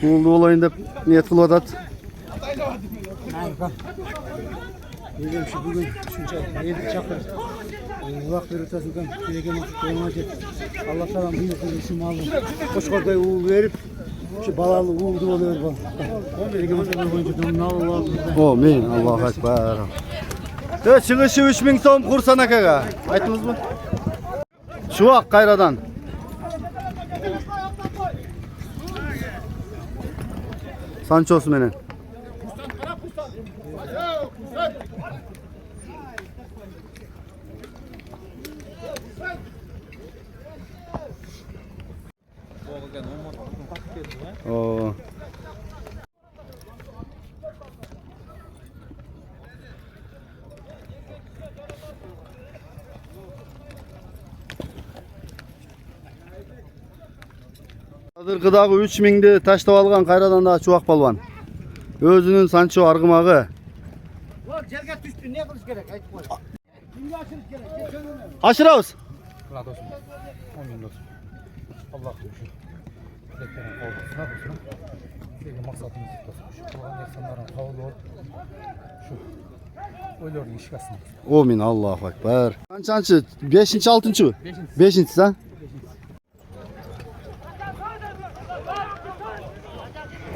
Uğuldu olayın dep niyet kılıp atat. Dedim şu bugün şunca yedi çakır. Ulak bir ötesinden dilegen olma jet. Allah taala buyursun şu malı. Koşkorday uğul verip şu balalı uğuldu oluyor bu. Dilegen boyunca Allah. Amin. Allahu ekber. De çıkışı 3000 so'm kursan akaga. Aytdınız mı? Şuak Kayradan. Sanchos menen. Oo. Adırkıdagı 3000'di taştap algan Kayradan da Çuak palvan. Özünün Sancho argımagı. Ulan jelge düştü ne kılış gerek aytып koy. Kimge açılış gerek? Geç önüne. Aşırabız. Mına dostum. 10 bin dostum. Allah şu dileklerin kavgasına dostum. Sevgi maksatımız dostum. Şu olan insanların kavlu ol. Şu oyların işgasın. Amin. Allahu ekber. Kanchanchi? 5-chi, 6-chi bu? 5-chi ha?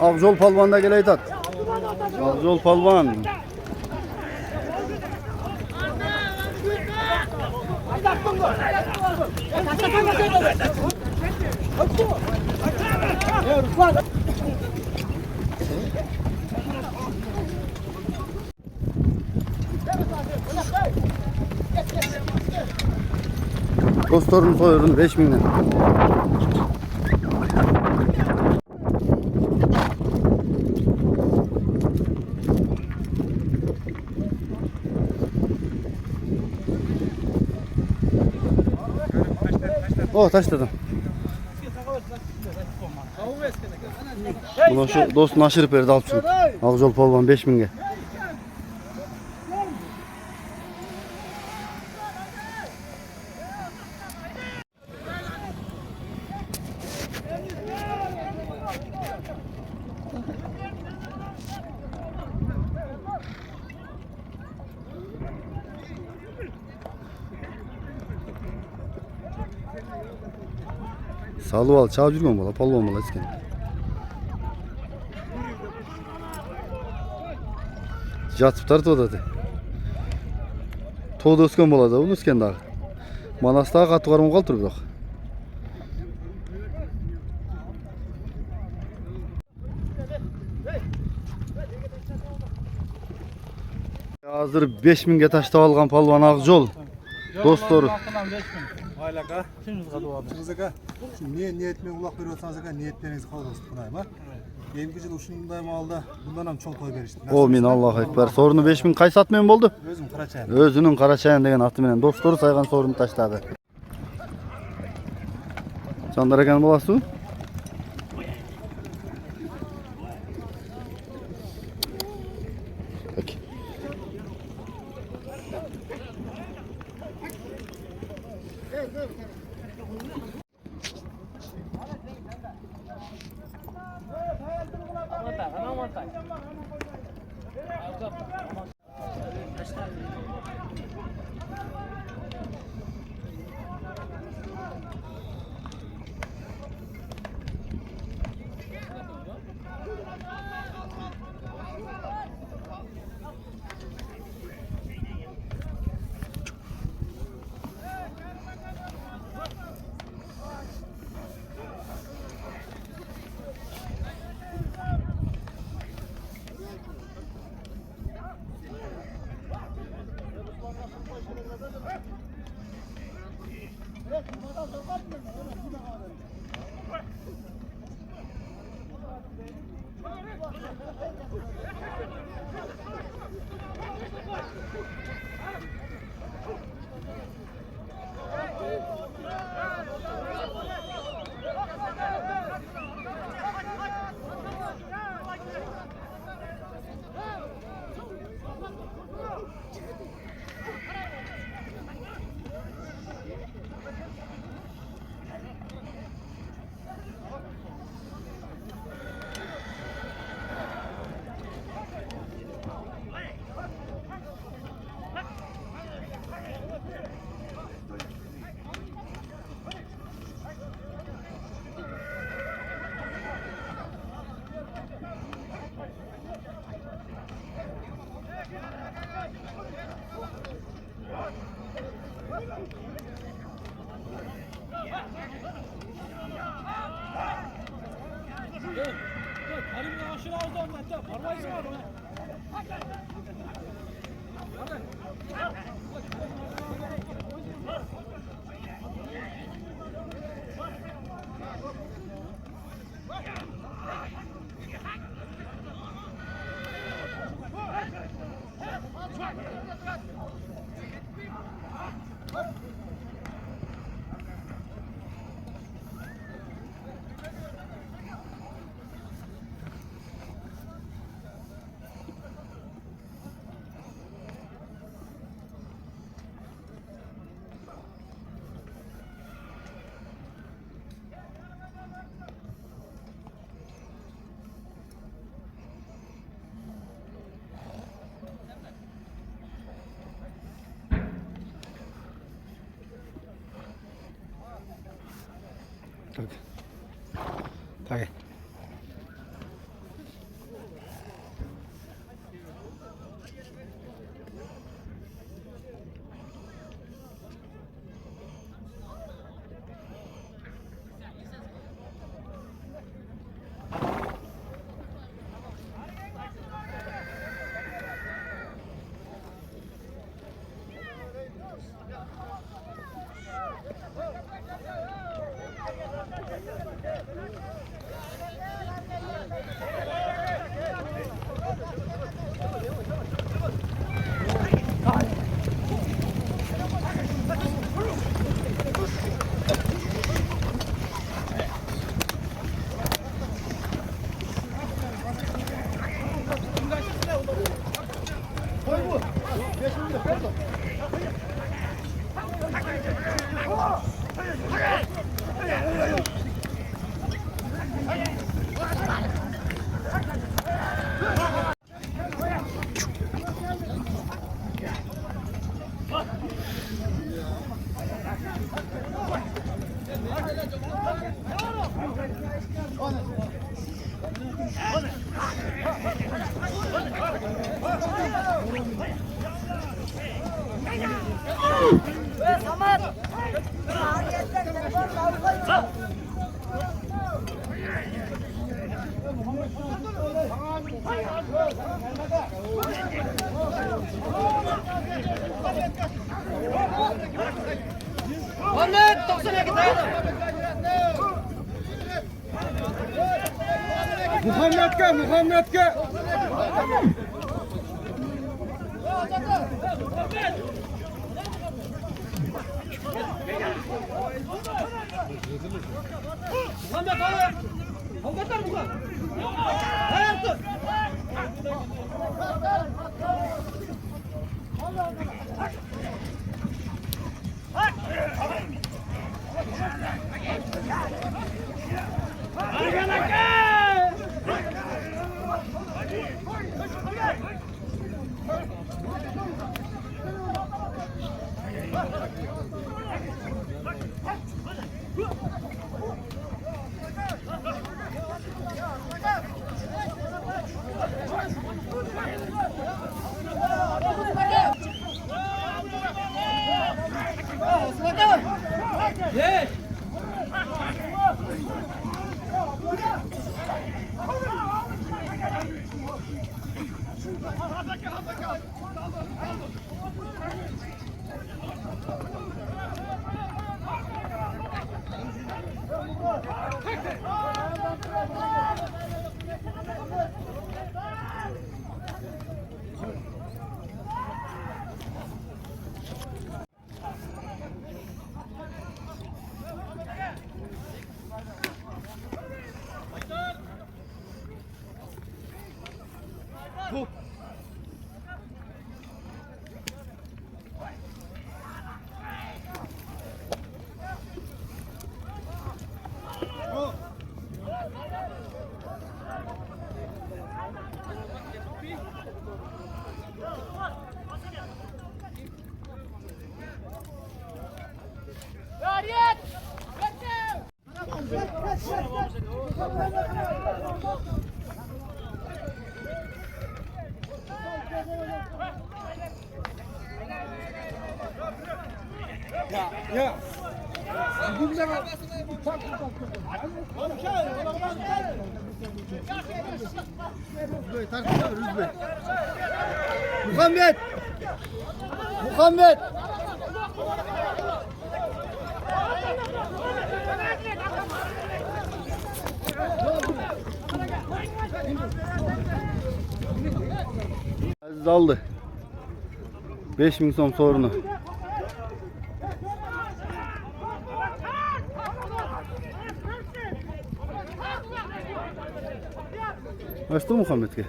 Akjol palvanda gele aytat. Akjol palvan. Dostlarının soyurunu 5000'den. Oh taşladım. Buna şu dostunu aşırıp verdi alıp çıkıp. Akjol palvan 5000'ge. Salıp al, çağ жүрген бала, palvan bala isken. Жатып тартып атат. Тоодо өскөн бала да, бул өскен дагы. Манастагы катуу кармап калыптыр бирок. Азыр 5000'ge таштап алган palvan Акжол. Достор. Aylaka. Çыңgızга şu niyetmen ulak berip atsanız aka niyetleriniz kabul olsun Pınayma. Yemki yıl uşunday malda bundan ham çoң toy berişti. Amin. Allahu ekber. Sorunu 5000 kayсы ат менен болду? Özüm Karaçayın. Өзүнүн Карачаян деген аты менен достору сайган сорун таштады. Жандар экен баласы? Peki. Tabii. Muhammed'e. Ya. Üzbey tartışıyor Üzbey. Muhammed. Muhammed. Aziz aldı. 5000 son sorunu. Açtı Muhammed'e.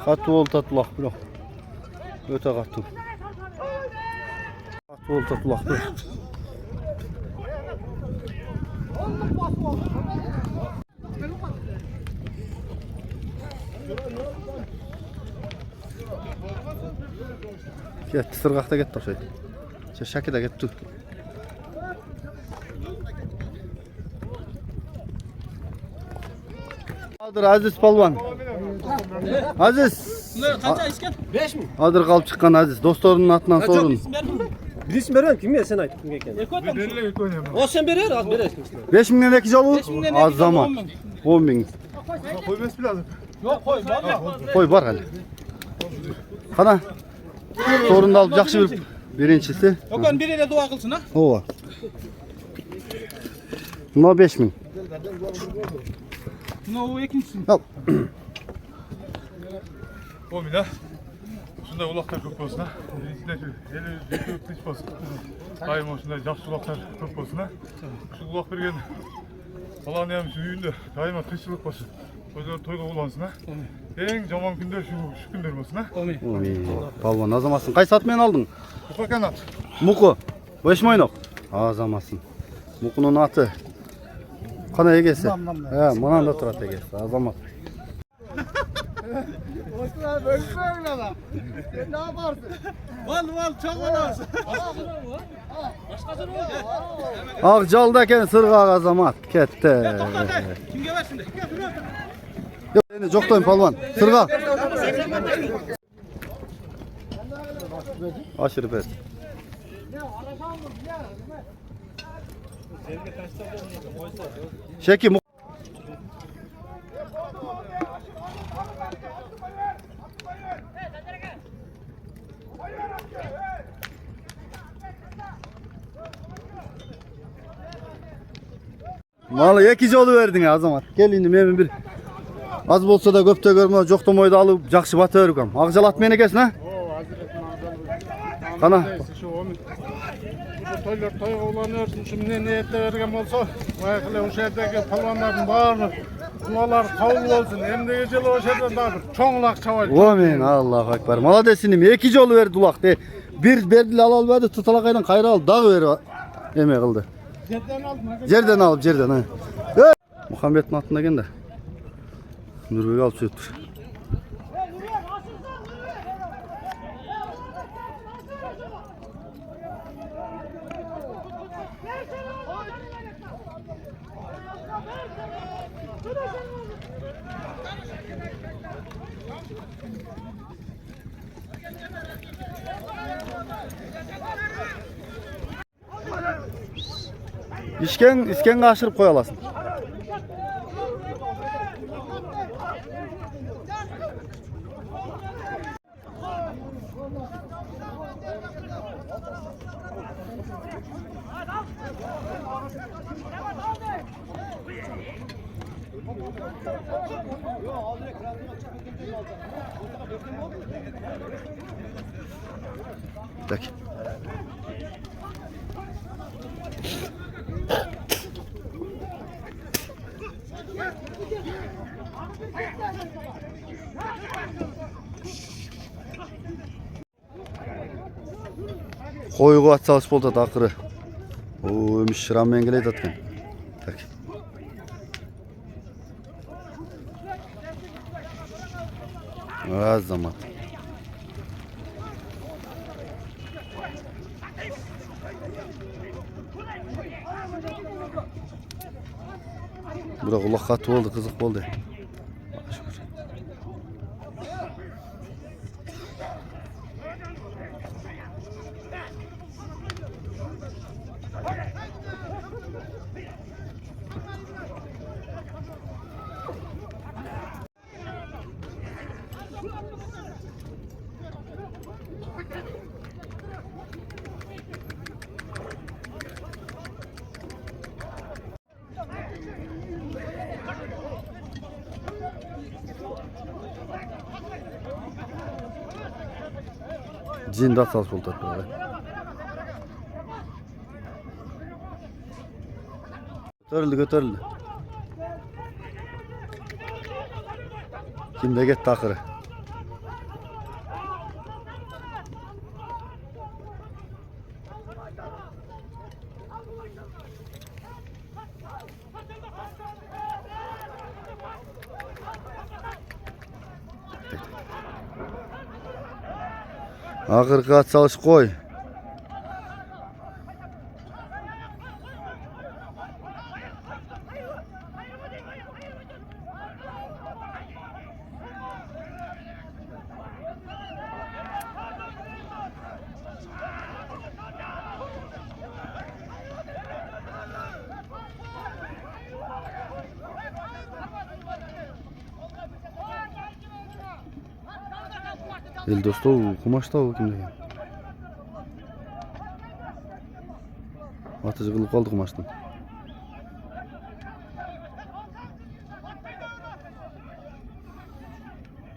Katı ol tatulak bro. Öte katı. Katı ol tatulak bro. Gitti sırgakta gitti şey. Şaki de gitti. Adır Aziz Palvan. Aziz. Bunlar kanca isken? 5 mi? Adır kalıp çıkan Aziz. Dostlarının atından sorun. Birisi veren kim ya sen ait? O sen verir az verir. 5 bin lira olur. Az zaman. 10 bin. Koyması lazım. Yok koy valla. Koy var hadi. Kana. Sorun da alıp yakşı bir birincisi. Yok on biriyle dua kılsın ha. O var. Buna 5 bin. Buna o ikincisi. Al. O mina. Şunda ulaklar çok olsun ha. Eli dış olsun. Daim olsun жақсы ulaklar çok olsun ha. Şu ulak bergen Allah'ın yardımcısı үйünde daima тіршілік болсын. Өздері тойға улансın ha. Ең жаман күндер şu күндер болсын ha. Palvan azamazsın. Kaç satmayan aldın? Muka kanat. Muku. 5 maynak. Azamazsın. Muku'nun atı. Kana egesi. He, manan da turat egesi. Azamaz. Val çok olarsın. Akcal'daki sırğa azamat. Kette. Kimge ver şimdi? Yok, çoktayım palvan. Sırğa. Aşırı pes. Şeki mu. Malı ekici oluverdin ya Azamat. Gel indi men bir az bolsa da köpte görme joktomoydu alıp jakşı batırıkam. Akjal atmayan ekesin ha? Kana. Toylar toyga ulanıyorsun. Şimdi niyetle vergen bolsa, bayakıla o şerdeki palvanların bağırır. Dualar kabul olsun. Hem de geceli o şerden daha bir çoğulak çavaylı. Amin. Allahu ekber. Maladesinім. Ekici oluverdi dulak de. Bir berdili alalverdi tutalakaydan kayra al dağı veri eme kıldı. Жерден alıp жерден ha. Muhammed'in altında gel de. Nurbek alıp söktür. İsken kaçırıp koyalasın. Peki. Koyuğa atsalış bolda akırı. O ömüş şıram mengeleydi atkan. Tak. Az zaman. Bura kulak katı oldu, kızık oldu. Cin de sal soldat böyle. Götürüldü. Kimde get takırı. Akırkı at salış koy. El dostu kumaşta o kimde ya? Atıcı kılıp kaldı kumaştan.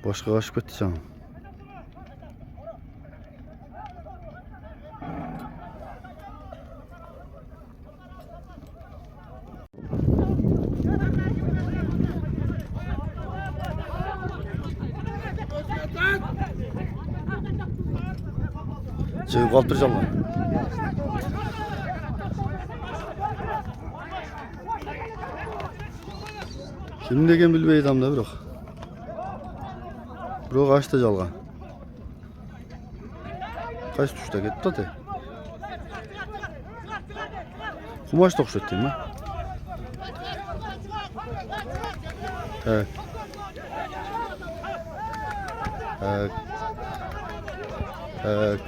Başka kaşık bitti canım. Çıkıp kaldıracağım lan. Kim degen bilbeyiz amda bırak. Bırak açtı calga. Kaç tuşta gitti tadı. Kumaş dokuş ettim mi? Evet. Evet.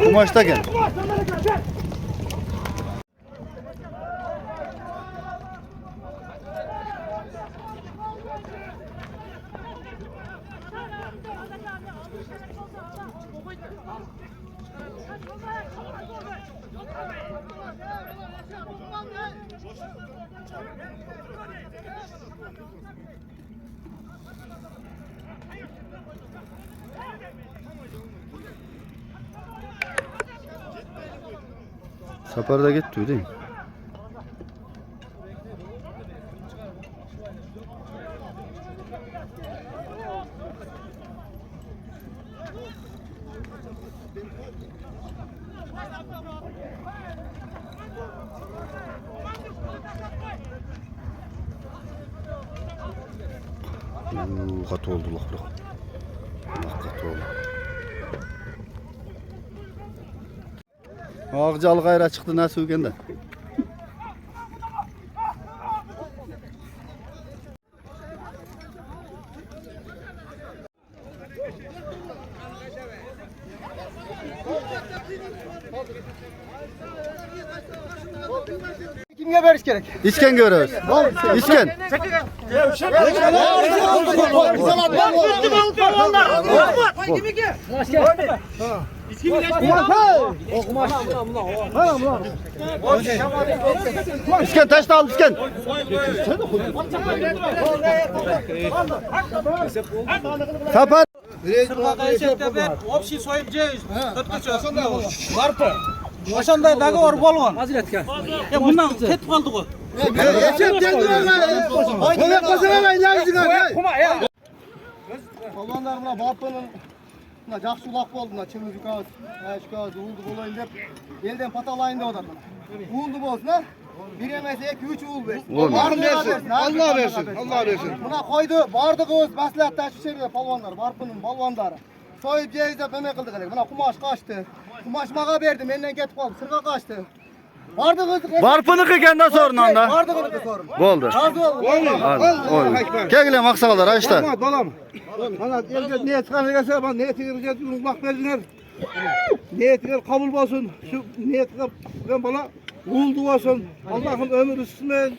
Kumaşta gel. Saparda gitti değil mi? Katı oldu Allah bırak. Allah katı oldu. Ağcalı gayra çıktı nasıl ülkende? Kimge veriş gerek? İçken görüyoruz. İçken. İçken taş da al içken. Sapar. Общий своим ceyiz. Varpı. Oşanda dağı or bolğan. Hazretke. Ya bundan ketip kaldı o. Balonlar buna barpının buna жақсы улак болды мына чеміз үкәбіз әшкәбіз уылды болайын деп елден паталайын деп отыр уылды болсын а bir emese 2-3 uğul versin. Allah versin. Buna koydu bardığız maslahatdaş şehirde palvanlar barpının balvanları. Soyup ceyiz de beme kıldı gerek. Buna kumaş kaçtı. Kumaş mağa verdi menden ketip kaldı. Sırga kaçtı. Barpınık eken de sorun anda. Bardığınızı sorun. Boldu. Razı olun. Hadi. Kegile aksakallar açta. Balam. Bana elge niyet kalırsa bana niyetine gireceğiz. Bak versinler. Niyetine kabul olsun. Şu niyetine bana uğuldu olsun. Allah'ım ömür üstüne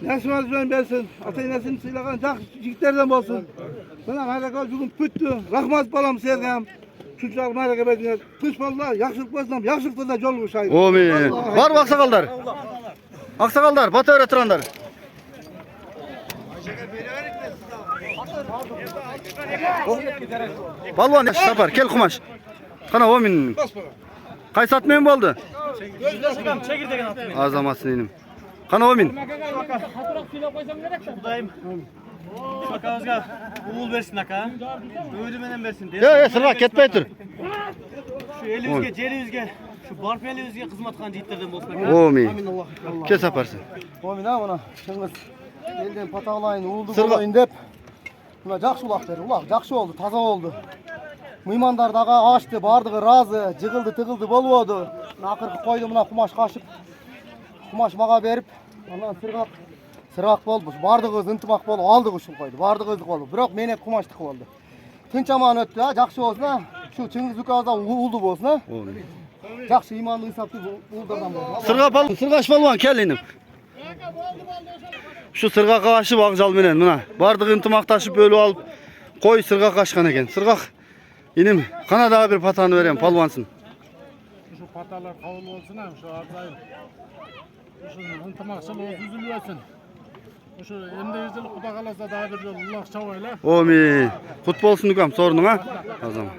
nasıl versin. Atay nasıl silahın jak jigitlerden olsun. Bana harika bugün püttü. Rahmat balam sergam. Çocuklar harika verdiler. Kış vallahi yakışık basınam. Yakışıklı da yol kuşayım. Amin. Var mı aksakallar? Aksakallar, batı öğretirenler. Balvan sapar, kel kumaş. Kana o min. Kay satmayın boldu? Çekirdeğini atmayın. Azamasın inim. Kana o min. Haturak suyla koysam gerek mi? Budayım. Şakağızga uğul versin aka. Öğrümenen versin. Ya sırğa ketmey tur. Şu eli yüzge, ceri yüzge. Şu barp eli yüzge kızmatkan cihitlerden bolsun. Amin. Kes yaparsın. Omin ha buna. Şыңыз elden patağlayın, uğuldu Sırğa- bolayın dep. Buna jakşı ulak beri. Ulak jakşı oldu, taza oldu. Mıymandar daga açtı, bardığı razı, jıgıldı, tıgıldı bolbodu. Nakırkı koydu buna kumaş kaşıp. Kumaş maga berip, ondan sırgak boldu. Bardığız ıntımak boldu, aldı kuşun koydu. Bardığızlık oldu. Biroq menet kumaştık oldu. Tınç aman öttü ha, jakşı olsun ha. Şu Çıngiz Ukaz'dan uğuldu bolsun ha. Jakşı imanlı insaplı uğuldardan bolsun. Sırğa balvan, sırgaş balvan kel inim. Şu sırğa kaşıp akjal menen mına. Bardığı ıntımak taşıp ölü alıp koy sırğa kaşkan eken. Sırgak inim kana daha bir patanı vereyim palvansın. Şu patalar kavul olsun ha. Şu ardayım. Şu ıntımakçıl üzülüyorsun. Şu emde yüzülük kuda kalasa daha bir yol. Allah çavayla. Amin. Kut bolsun ukam sorunun ha. O zaman.